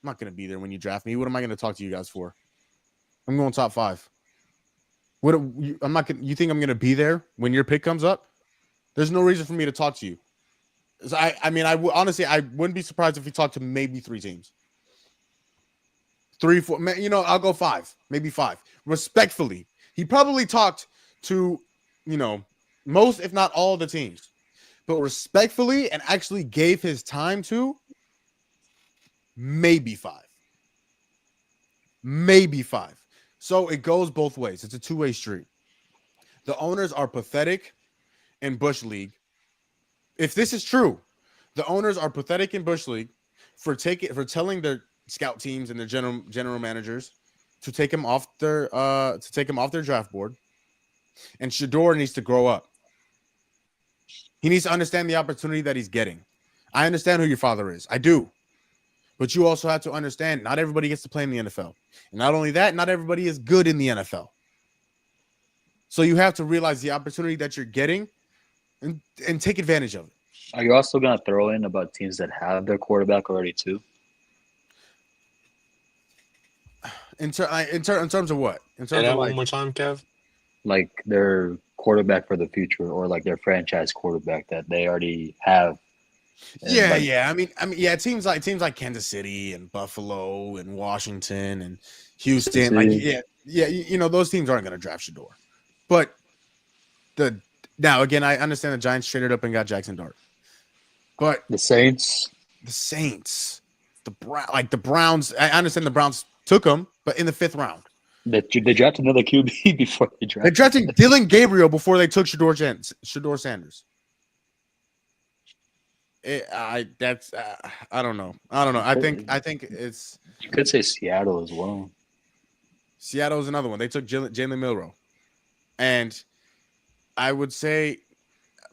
not going to be there when you draft me. What am I going to talk to you guys for? I'm going top 5. I'm not going. You think I'm going to be there when your pick comes up? There's no reason for me to talk to you. So honestly, I wouldn't be surprised if he talked to maybe 3 teams. 3, 4, I'll go 5, maybe 5. Respectfully, he probably talked to, most, if not all, the teams, but respectfully and actually gave his time to maybe 5. Maybe 5. So it goes both ways. It's a 2-way street. The owners are pathetic in Bush League. If this is true, the owners are pathetic in Bush League for telling their scout teams and their general managers to take him off their draft board. And Shador needs to grow up. He needs to understand the opportunity that he's getting. I understand who your father is. I do. But you also have to understand not everybody gets to play in the NFL. And not only that, not everybody is good in the NFL. So you have to realize the opportunity that you're getting and take advantage of it. Are you also going to throw in about teams that have their quarterback already too? In terms of what? In terms Say that of one more time, Kev. Like their quarterback for the future, or like their franchise quarterback that they already have. Yeah. It seems like Kansas City and Buffalo and Washington and Houston. Those teams aren't going to draft Shador. But now again, I understand the Giants traded up and got Jackson Dart. But the Saints, the Browns. I understand the Browns took him, but in the 5th round. They drafted another QB before they drafted. They drafted Dylan Gabriel before they took Shador Sanders. I don't know. I think it's. You could say Seattle as well. Seattle is another one. They took Jalen Milroe, and I would say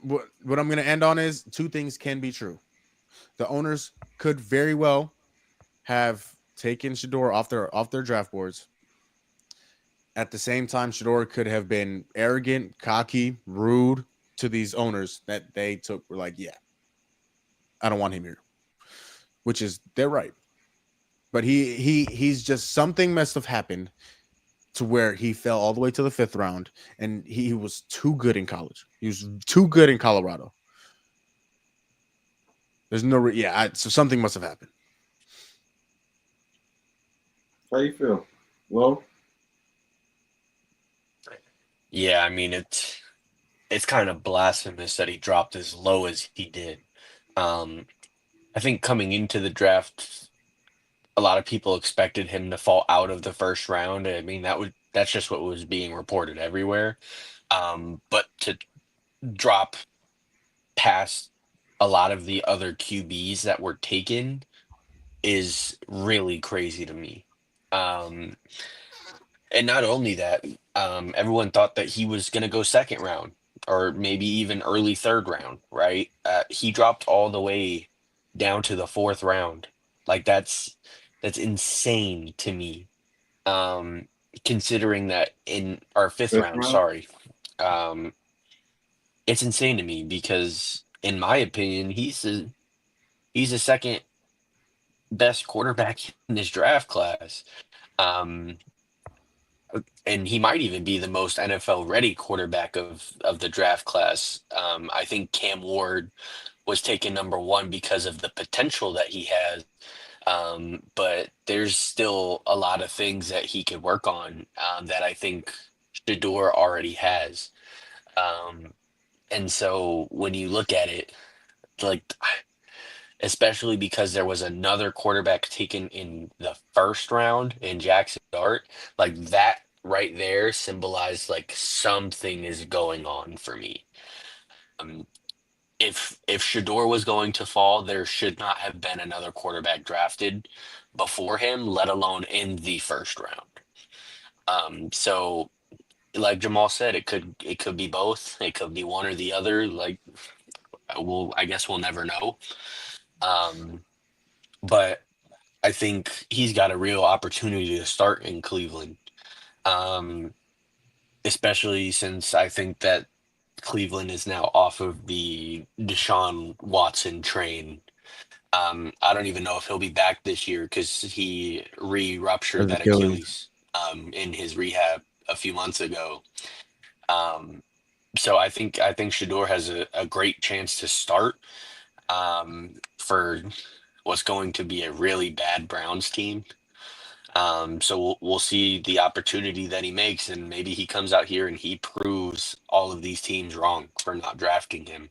what I'm going to end on is 2 things can be true. The owners could very well have taken Shador off their draft boards. At the same time, Shador could have been arrogant, cocky, rude to these owners that they were like, yeah, I don't want him here, which is they're right. But he's just something must have happened to where he fell all the way to the 5th round, and he was too good in college. He was too good in Colorado. There's no so something must have happened. How you feel? Well, yeah, it's kind of blasphemous that he dropped as low as he did. I think coming into the draft, a lot of people expected him to fall out of the 1st round. I mean, that's just what was being reported everywhere. But to drop past a lot of the other QBs that were taken is really crazy to me. And not only that, everyone thought that he was going to go 2nd round or maybe even early 3rd round, right? He dropped all the way down to the 4th round. Like that's insane to me. Considering that in our 5th round, sorry. It's insane to me because in my opinion, he's the 2nd best quarterback in this draft class. And he might even be the most NFL ready quarterback of the draft class. I think Cam Ward was taken number 1 because of the potential that he has. But there's still a lot of things that he could work on that I think Shador already has. And so when you look at it, like, especially because there was another quarterback taken in the 1st round in Jackson Dart, like that right there symbolized like something is going on for me. If Shador was going to fall, there should not have been another quarterback drafted before him, let alone in the 1st round. So like Jamal said, it could be both. It could be one or the other. Like I guess we'll never know. But I think he's got a real opportunity to start in Cleveland, um, especially since I think that Cleveland is now off of the Deshaun Watson train. I don't even know if he'll be back this year because he re-ruptured His that Achilles. Achilles in his rehab a few months ago. Um, so I think Shador has a great chance to start for what's going to be a really bad Browns team. So we'll see the opportunity that he makes, and maybe he comes out here and he proves all of these teams wrong for not drafting him.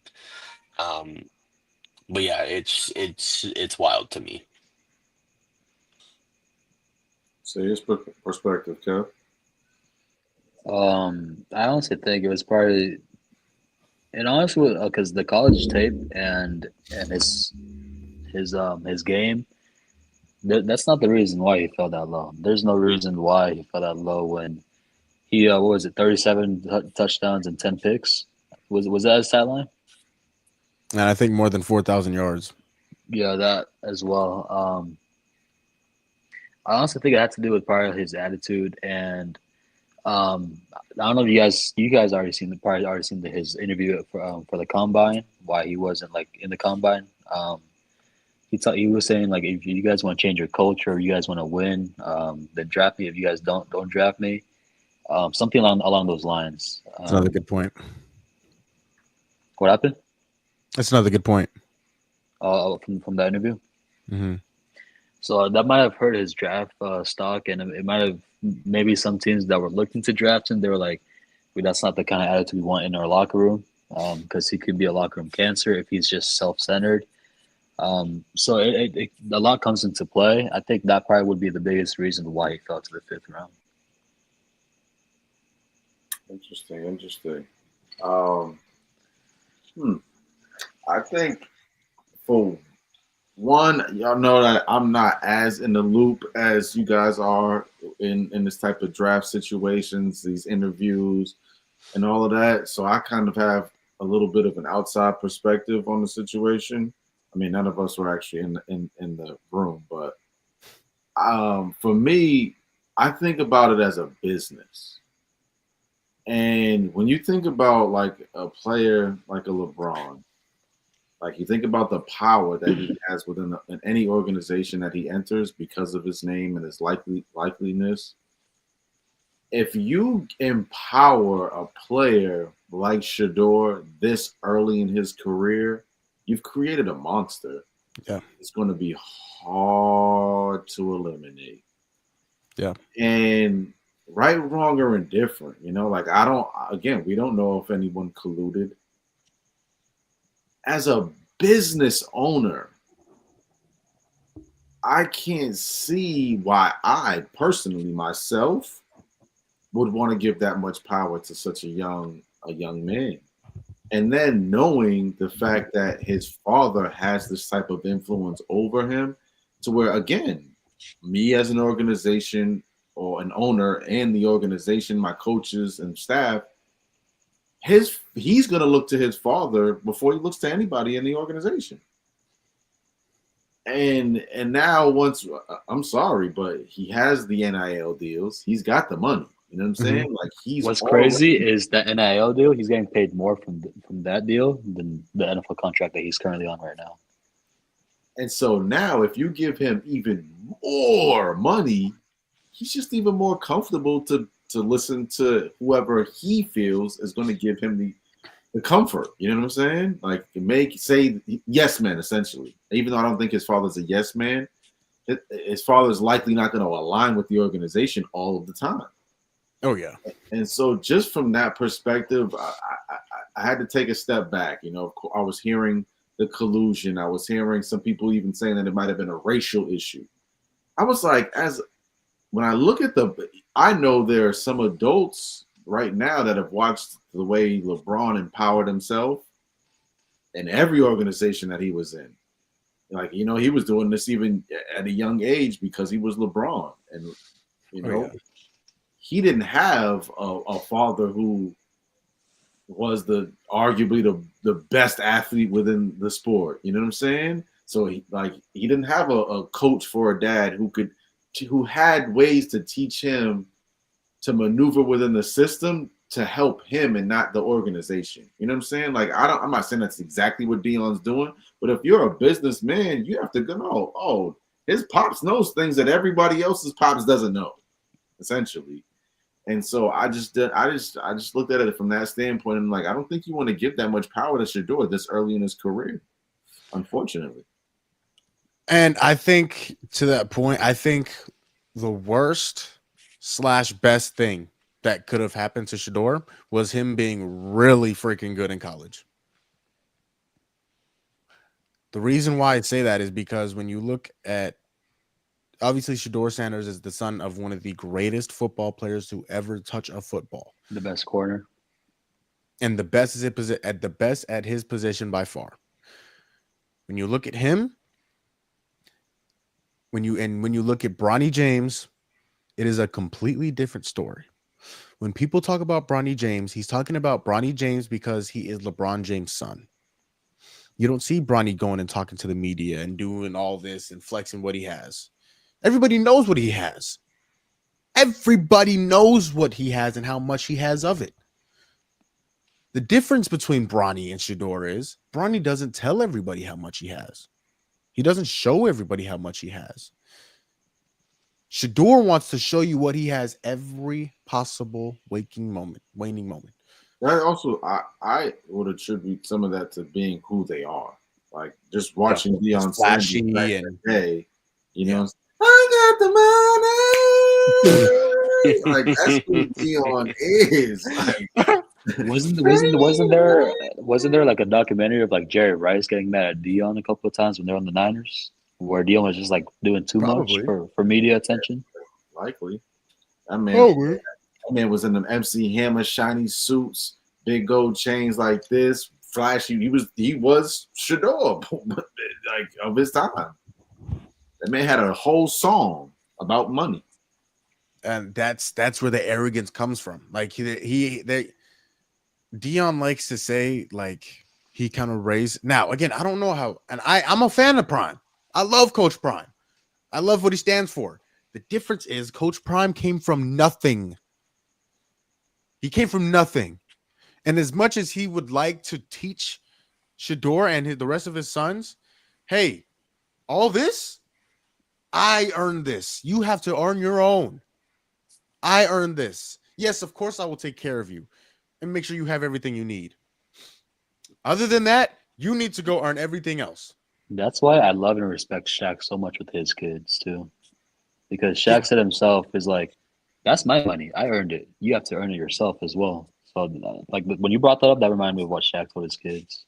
Um, but yeah, it's wild to me. So his perspective, Kev. I honestly think it was probably, and honestly, because the college tape and his game, that's not the reason why he fell that low. There's no reason why he fell that low when he what was it, 37 touchdowns and 10 picks. Was that his stat line? And I think more than 4,000 yards. Yeah, that as well. I honestly think it had to do with probably his attitude, and I don't know if you guys probably already seen his interview for the combine. Why he wasn't like in the combine. He was saying like, if you guys want to change your culture, you guys want to win, then draft me. If you guys don't draft me, something along those lines. That's another good point. What happened? That's another good point. From that interview. Mm-hmm. So that might have hurt his draft stock, and it might have maybe some teams that were looking to draft him. They were like, well, "That's not the kind of attitude we want in our locker room," because he could be a locker room cancer if he's just self-centered. So a lot comes into play. I think that probably would be the biggest reason why he fell to the 5th round. Interesting. I think for one, y'all know that I'm not as in the loop as you guys are in this type of draft situations, these interviews, and all of that. So I kind of have a little bit of an outside perspective on the situation. I mean, none of us were actually in the room, but for me, I think about it as a business. And when you think about like a player like a LeBron, like you think about the power that he has within in any organization that he enters because of his name and his likeliness. If you empower a player like Shador this early in his career, you've created a monster. Yeah. It's going to be hard to eliminate. Yeah. And right, wrong, or indifferent, we don't know if anyone colluded. As a business owner, I can't see why I personally myself would want to give that much power to such a young man. And then knowing the fact that his father has this type of influence over him, to where, again, me as an organization or an owner and the organization, my coaches and staff, he's going to look to his father before he looks to anybody in the organization. And now I'm sorry, but he has the NIL deals. He's got the money. You know what I'm saying? Mm-hmm. Like What's crazy is that NIL deal. He's getting paid more from that deal than the NFL contract that he's currently on right now. And so now, if you give him even more money, he's just even more comfortable to listen to whoever he feels is going to give him the comfort. You know what I'm saying? Like say yes man, essentially. Even though I don't think his father's a yes man, his father's likely not going to align with the organization all of the time. Oh yeah. And so just from that perspective, I had to take a step back. You know, I was hearing the collusion. I was hearing some people even saying that it might have been a racial issue. I was like, when I look at I know there are some adults right now that have watched the way LeBron empowered himself in every organization that he was in. Like, you know, he was doing this even at a young age because he was LeBron. And, you know, he didn't have a father who was arguably the best athlete within the sport. You know what I'm saying? So he didn't have a coach for a dad who had ways to teach him to maneuver within the system to help him and not the organization. You know what I'm saying? Like I'm not saying that's exactly what Dion's doing, but if you're a businessman, you have to know, oh, his pops knows things that everybody else's pops doesn't know, essentially. And so I just looked at it from that standpoint, and like I don't think you want to give that much power to Shedeur this early in his career, unfortunately. And I think to that point, I think the worst/best thing that could have happened to Shedeur was him being really freaking good in college. The reason why I say that is because when you look at, obviously, Shedeur Sanders is the son of one of the greatest football players to ever touch a football. The best corner. And the best is at the best at his position by far. When you look at him, when you look at Bronny James, it is a completely different story. When people talk about Bronny James, he's talking about Bronny James because he is LeBron James' son. You don't see Bronny going and talking to the media and doing all this and flexing what he has. Everybody knows what he has. Everybody knows what he has and how much he has of it. The difference between Bronny and Shedeur is Bronny doesn't tell everybody how much he has. He doesn't show everybody how much he has. Shedeur wants to show you what he has every possible waning moment. That also, I would attribute some of that to being who they are. Like just watching Deion flashy back and in the day, you know, I got the money. Like that's who Deion is. Like, wasn't there like a documentary of like Jerry Rice getting mad at Dion a couple of times when they're on the Niners, where Dion was just like doing too much for media attention? Likely, that man was in them MC Hammer shiny suits, big gold chains like this, flashy. He was Shedeur, like of his time. That man had a whole song about money, and that's where the arrogance comes from. Like Dion likes to say, like, he kind of raised. Now, again, I don't know how, and I'm a fan of Prime. I love Coach Prime. I love what he stands for. The difference is Coach Prime came from nothing. He came from nothing. And as much as he would like to teach Shedeur and the rest of his sons, hey, all this, I earned this. You have to earn your own. I earned this. Yes, of course I will take care of you and make sure you have everything you need. Other than that, you need to go earn everything else. That's why I love and respect Shaq so much with his kids too. Because Shaq said himself is like, that's my money. I earned it. You have to earn it yourself as well. So like when you brought that up, that reminded me of what Shaq told his kids.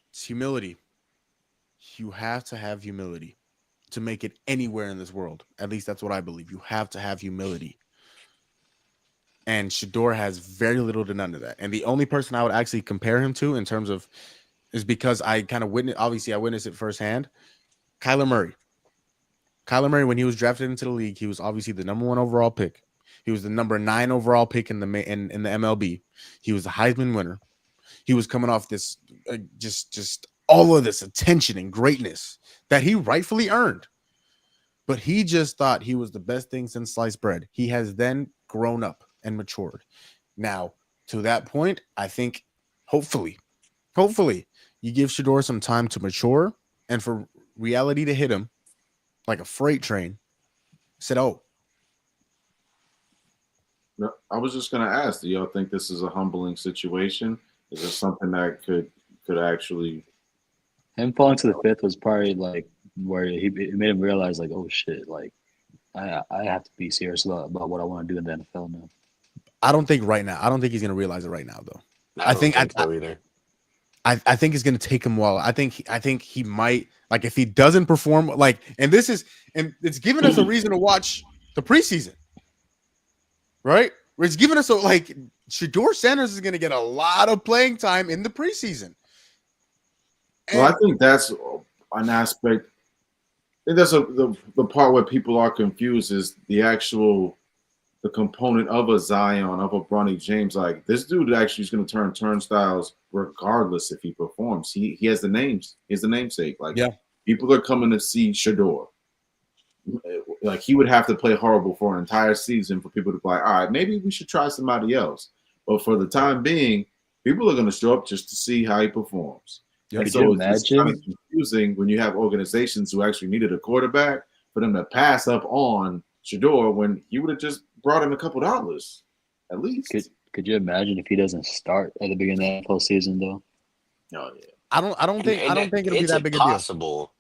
It's humility. You have to have humility to make it anywhere in this world. At least that's what I believe. You have to have humility. And Shedeur has very little to none of that. And the only person I would actually compare him to in terms of is because I kind of witnessed it firsthand. Kyler Murray. Kyler Murray, when he was drafted into the league, he was obviously the number 1 overall pick. He was the number 9 overall pick in the MLB. He was the Heisman winner. He was coming off this just all of this attention and greatness that he rightfully earned. But he just thought he was the best thing since sliced bread. He has then grown up and matured. Now, to that point, I think hopefully, you give Shedeur some time to mature and for reality to hit him like a freight train. Said, oh. No, I was just going to ask, do y'all think this is a humbling situation? Is this something that could actually... Him falling to the 5th was probably like where it made him realize like, oh shit, like I have to be serious about what I want to do in the NFL now. I don't think right now. I don't think he's going to realize it right now, though. I don't think so either. I think it's going to take him a while. I think he might, like, if he doesn't perform, like, and it's giving us a reason to watch the preseason, right? Where it's giving us like Shedeur Sanders is going to get a lot of playing time in the preseason. Well, I think that's an aspect. I think that's the part where people are confused is the actual the component of a Zion, of a Bronny James. Like this dude actually is going to turn turnstiles regardless if he performs. He has the names. He has the namesake. Like people are coming to see Shador. Like he would have to play horrible for an entire season for people to be like, all right, maybe we should try somebody else. But for the time being, people are going to show up just to see how he performs. Yep. And so it's kind of confusing when you have organizations who actually needed a quarterback for them to pass up on Shador when you would have just brought in a couple dollars at least. Could you imagine if he doesn't start at the beginning of the NFL season though? Oh yeah. I don't think it'll be that big a deal. Possible.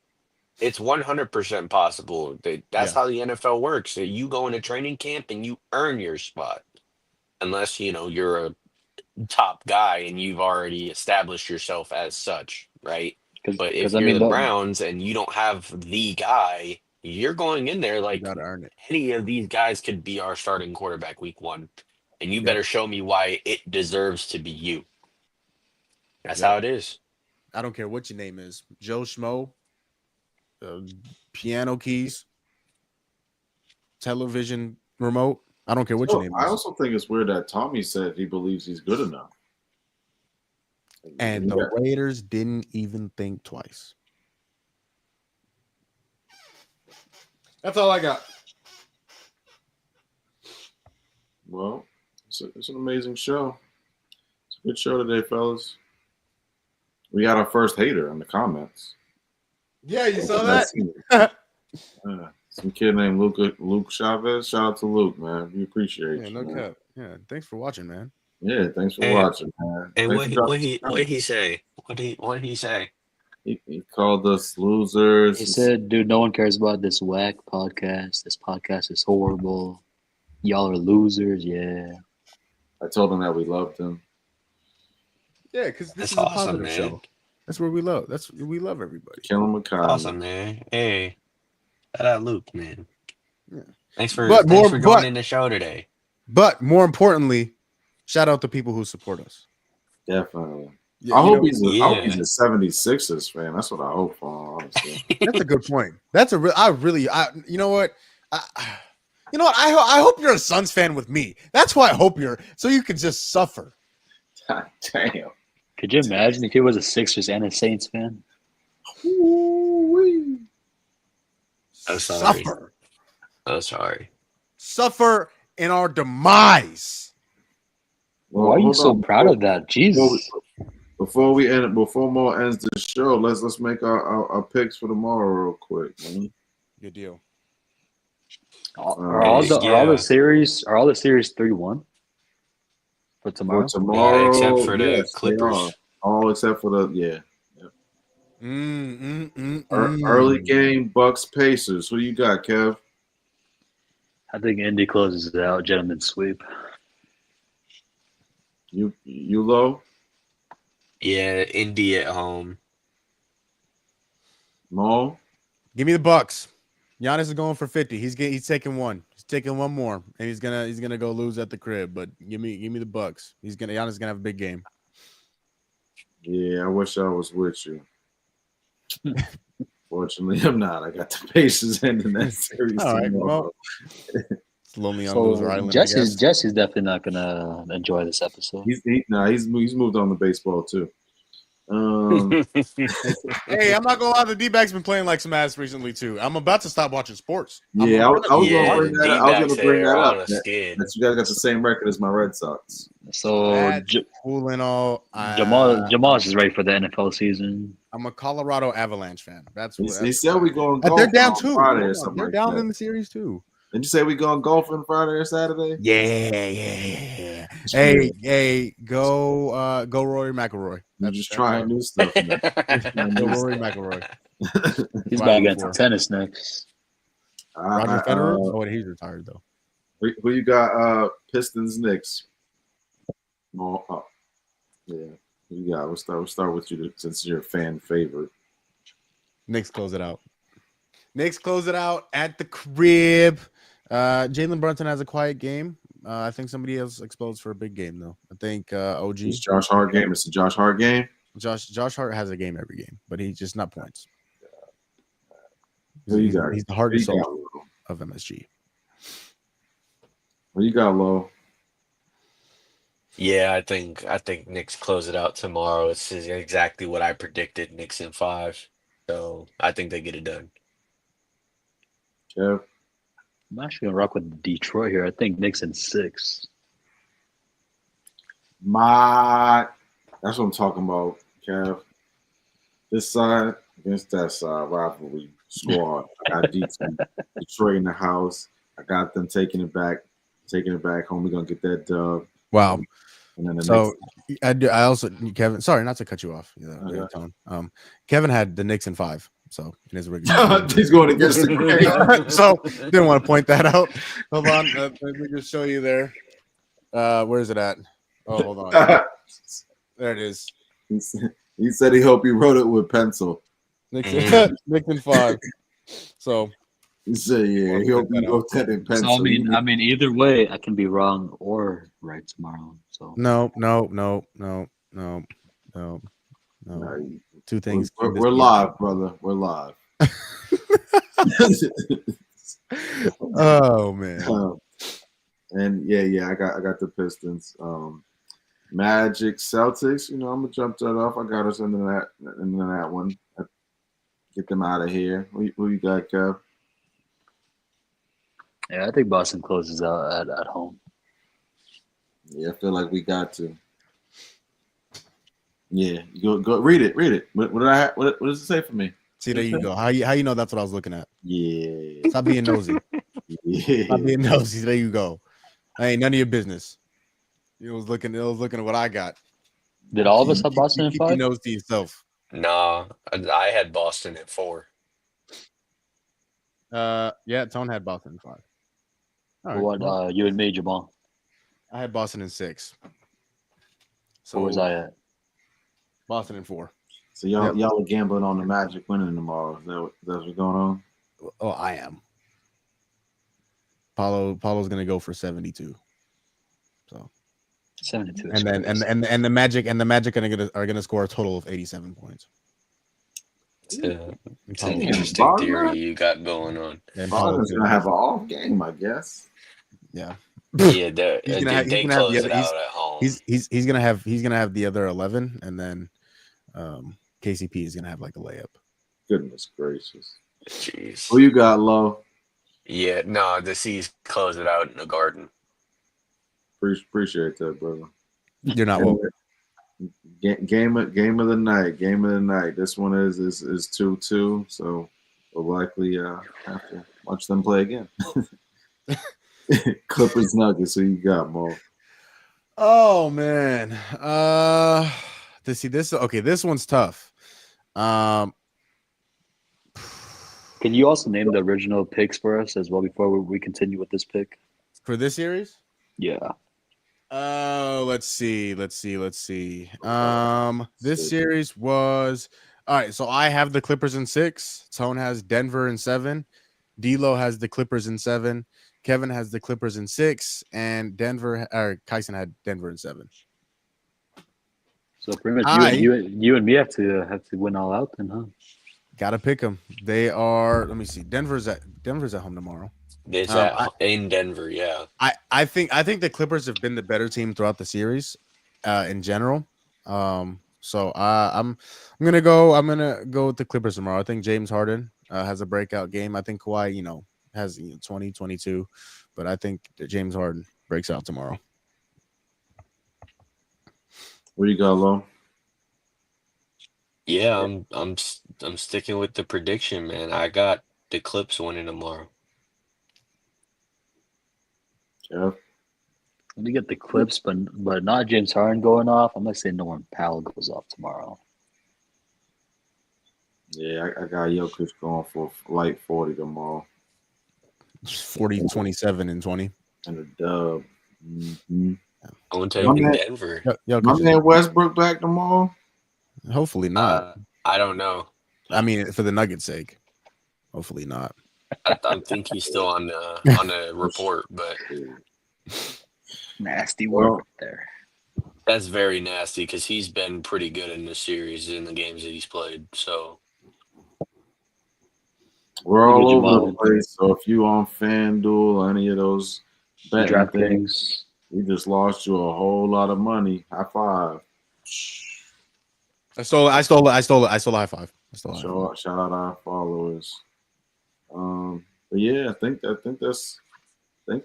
It's 100% possible. That's how the NFL works. You go into training camp and you earn your spot, unless you're a top guy and you've already established yourself as such, right? But if you're the Browns and you don't have the guy, you're going in there like any of these guys could be our starting quarterback week 1, and you better show me why it deserves to be you. That's how it is. I don't care what your name is, Joe Schmo. Piano keys, television remote. I don't care what your name is. I also think it's weird that Tommy said he believes he's good enough. And the Raiders didn't even think twice. That's all I got. Well, it's an amazing show. It's a good show today, fellas. We got our first hater in the comments. Yeah, you saw that? Some kid named Luke Chavez. Shout out to Luke, man. We appreciate you. No cap. Yeah, thanks for watching, man. Yeah, thanks for watching, man. And what did he say? What did he say? He called us losers. He said, "Dude, no one cares about this whack podcast. This podcast is horrible. Y'all are losers." Yeah. I told him that we loved him. Yeah, because this is a positive show. That's where we love. We love everybody. Kill him with kindness. Awesome, man. Hey, shout out Luke, man. Yeah. Thanks for joining the show today. But more importantly, shout out to people who support us. Definitely. Yeah, I hope he's a 76ers fan. That's what I hope for, honestly. That's a good point. That's a real. You know what? I hope you're a Suns fan with me. That's why I hope you're. So you can just suffer. God damn. Could you imagine if he was a Sixers and a Saints fan? Ooh-wee. Suffer. Oh, sorry. Suffer in our demise. Well, why are you so proud of that? Jesus. Before Mo ends the show, let's make our picks for tomorrow real quick, man. Good deal. Are all the series 3-1 for tomorrow? Yeah, except for the Clippers. All except for the Early game Bucks Pacers. Who you got, Kev? I think Indy closes it out. Gentlemen sweep. You low? Yeah, Indy at home. Mo? Give me the Bucks. Giannis is going for 50. He's taking one. He's taking one more, and he's gonna go lose at the crib. But give me the Bucks. Giannis is gonna have a big game. Yeah, I wish I was with you. Fortunately, I'm not. I got the Pacers ending that series. All right, well, it's lonely on Loser Island. Jesse's definitely not gonna enjoy this episode. He's moved on to baseball too. Hey, I'm not gonna lie. The D-backs been playing like some ass recently too. I'm about to stop watching sports. Yeah, I was gonna bring that up. That you guys got the same record as my Red Sox. So cool and all. Jamal's is ready for the NFL season. I'm a Colorado Avalanche fan. He said we going. They're down too. They're down in the series too. Did you say we going golfing Friday or Saturday? Yeah. Hey, go Rory McIlroy. I'm just trying new stuff. Go Rory McIlroy. He's about to get into tennis next. Roger Federer? He's retired though. Who you got? Pistons, Knicks. Yeah. Who you got? We'll start with you since you're a fan favorite. Knicks close it out. Knicks close it out at the crib. Jalen Brunson has a quiet game. I think somebody else explodes for a big game, though. I think OG. It's Josh Hart game. It's a Josh Hart game. Josh Hart has a game every game, but he's just not points. He's the heart and soul of MSG. What you got, Lo? Yeah, I think Knicks close it out tomorrow. It's exactly what I predicted. Knicks in 5. So I think they get it done. Kev? I'm actually gonna rock with Detroit here. I think Knicks in 6. That's what I'm talking about, Kev. This side against that side, rivalry squad. I got Detroit in the house. I got them taking it back home. We're gonna get that dub. Wow. And then the So next I also Kevin. Sorry, not to cut you off. Okay. Tone. Kevin had the Knicks in 5. So in his rig. He's going against the grain. So didn't want to point that out. Hold on, let me just show you there. Where is it at? Oh, hold on. There it is. He said he hoped he wrote it with pencil. Knicks in 5. So He said, yeah, he hoped he wrote that in pencil. So I mean, either way, I can be wrong or right tomorrow. So no. Two things. We're live, brother. We're live. Oh man. And yeah, I got the Pistons. Magic, Celtics. I'm gonna jump that off. I got us into that one. Get them out of here. Who you got, Kev? yeah, I think Boston closes out at home. Yeah, I feel like we got to. Yeah, go read it. What does it say for me? See, there you go. How you know that's what I was looking at? Yeah. Stop being nosy. Yeah. Stop being nosy. There you go. Ain't none of your business. It was looking at what I got. Did all of us have Boston in Keep your 5? nose to yourself. Nah, I had Boston at 4. Yeah, Tone had Boston in 5. All right, What well, you and me, Jamal? I had Boston in 6. So Where was I at? Boston in 4. So y'all are gambling on the Magic winning tomorrow. Is that what's going on? Oh, I am. Paulo's gonna go for 72. So 72. and then and the Magic are gonna score a total of 87 points. It's an interesting theory you got going on. Boston's gonna have an off game, I guess. Yeah. Yeah, they close it out at home. He's gonna have the other 11, and then KCP is gonna have like a layup. Goodness gracious. Jeez. Who you got, Lo? Yeah, no, the C's close it out in the Garden. Appreciate that, brother. You're not welcome. Game of the night. This one is 2-2, so we'll likely have to watch them play again. Clippers Nuggets. Who you got, Mo? Oh man. This one's tough. Can you also name the original picks for us as well before we continue with this pick? For this series? Yeah. Let's see. This series was all right. So I have the Clippers in 6. Tone has Denver in 7. D'Lo has the Clippers in 7. Kevin has the Clippers in 6, and Kyson had Denver in 7. So pretty much you and me have to win all out then, huh? Gotta pick them. They are. Let me see. Denver's at home tomorrow. It's in Denver, yeah. I think the Clippers have been the better team throughout the series, in general. So I'm gonna go with the Clippers tomorrow. I think James Harden has a breakout game. I think Kawhi, has 20, 22, but I think that James Harden breaks out tomorrow. What do you got, Lo? Yeah, I'm sticking with the prediction, man. I got the Clips winning tomorrow. Jeff? Let me get the Clips, but not James Harden going off. I'm gonna say Norman Powell goes off tomorrow. Yeah, I got Jokic going for light 40 tomorrow. 40, 27, and 20. And a dub. Mm-hmm. I'm taking Denver. My man Westbrook back tomorrow? Hopefully not. I don't know. I mean, for the Nuggets' sake, hopefully not. I think he's still on the report, but nasty work there. That's very nasty because he's been pretty good in this series in the games that he's played. So we're all over the place. So if you on FanDuel or any of those DraftKings. We just lost you a whole lot of money. High five. I stole a high five. Shout out our followers. But yeah, I think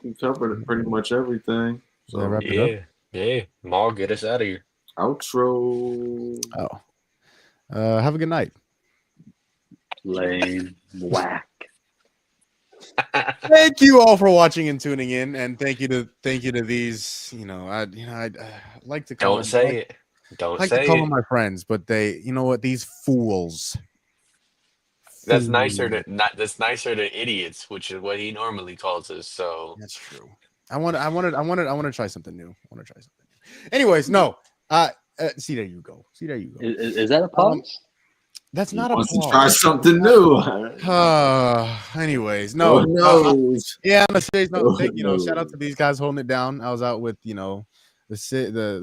we covered pretty much everything. So wrap it up. Yeah. Maul, get us out of here. Outro. Oh. Have a good night. Lame. Whack. Thank you all for watching and tuning in, and thank you to these. I like to call Don't say it. Don't I like say to call it. them my friends, but they, you know what? These fools. That's nicer than idiots, which is what he normally calls us. So that's true. I want to try something new. Anyways, no. See, there you go. Is that a pause? That's not a Wants to pause. try something new. Anyways, no. Who knows? Yeah, on a serious note, shout out to these guys holding it down. I was out with, the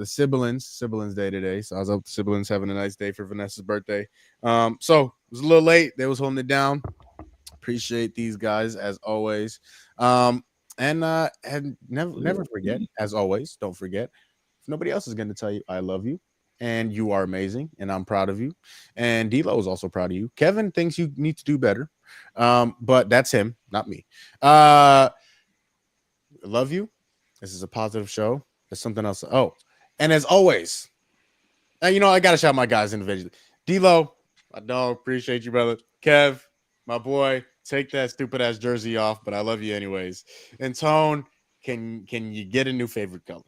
siblings day today. So I was out with the siblings having a nice day for Vanessa's birthday. So it was a little late. They was holding it down. Appreciate these guys as always. And never forget, as always, don't forget, if nobody else is going to tell you I love you and you are amazing and I'm proud of you. And D-Lo is also proud of you. Kevin thinks you need to do better. But that's him, not me. Love you. This is a positive show. There's something else. Oh, and as always, I got to shout my guys individually. D-Lo, my dog, appreciate you, brother. Kev, my boy, take that stupid ass jersey off, but I love you anyways. And Tone, can you get a new favorite color?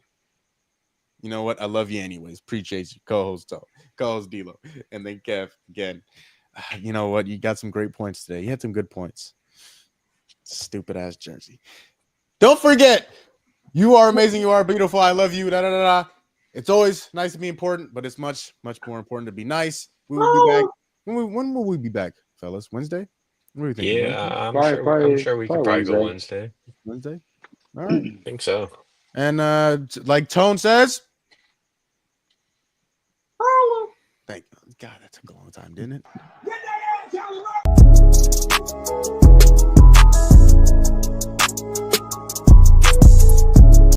You know what? I love you anyways. Appreciate you. Co-host Tone, co-host D-Lo, and then Kev again. You know what? You got some great points today. You had some good points. Stupid ass jersey. Don't forget, you are amazing. You are beautiful. I love you. Da, da, da, da. It's always nice to be important, but it's much, much more important to be nice. We will be back. When will we be back, fellas? Wednesday? What do you think? yeah, I'm sure we could probably go Wednesday. Wednesday? All right. I think so. And like Tone says, thank you. God, that took a long time, didn't it?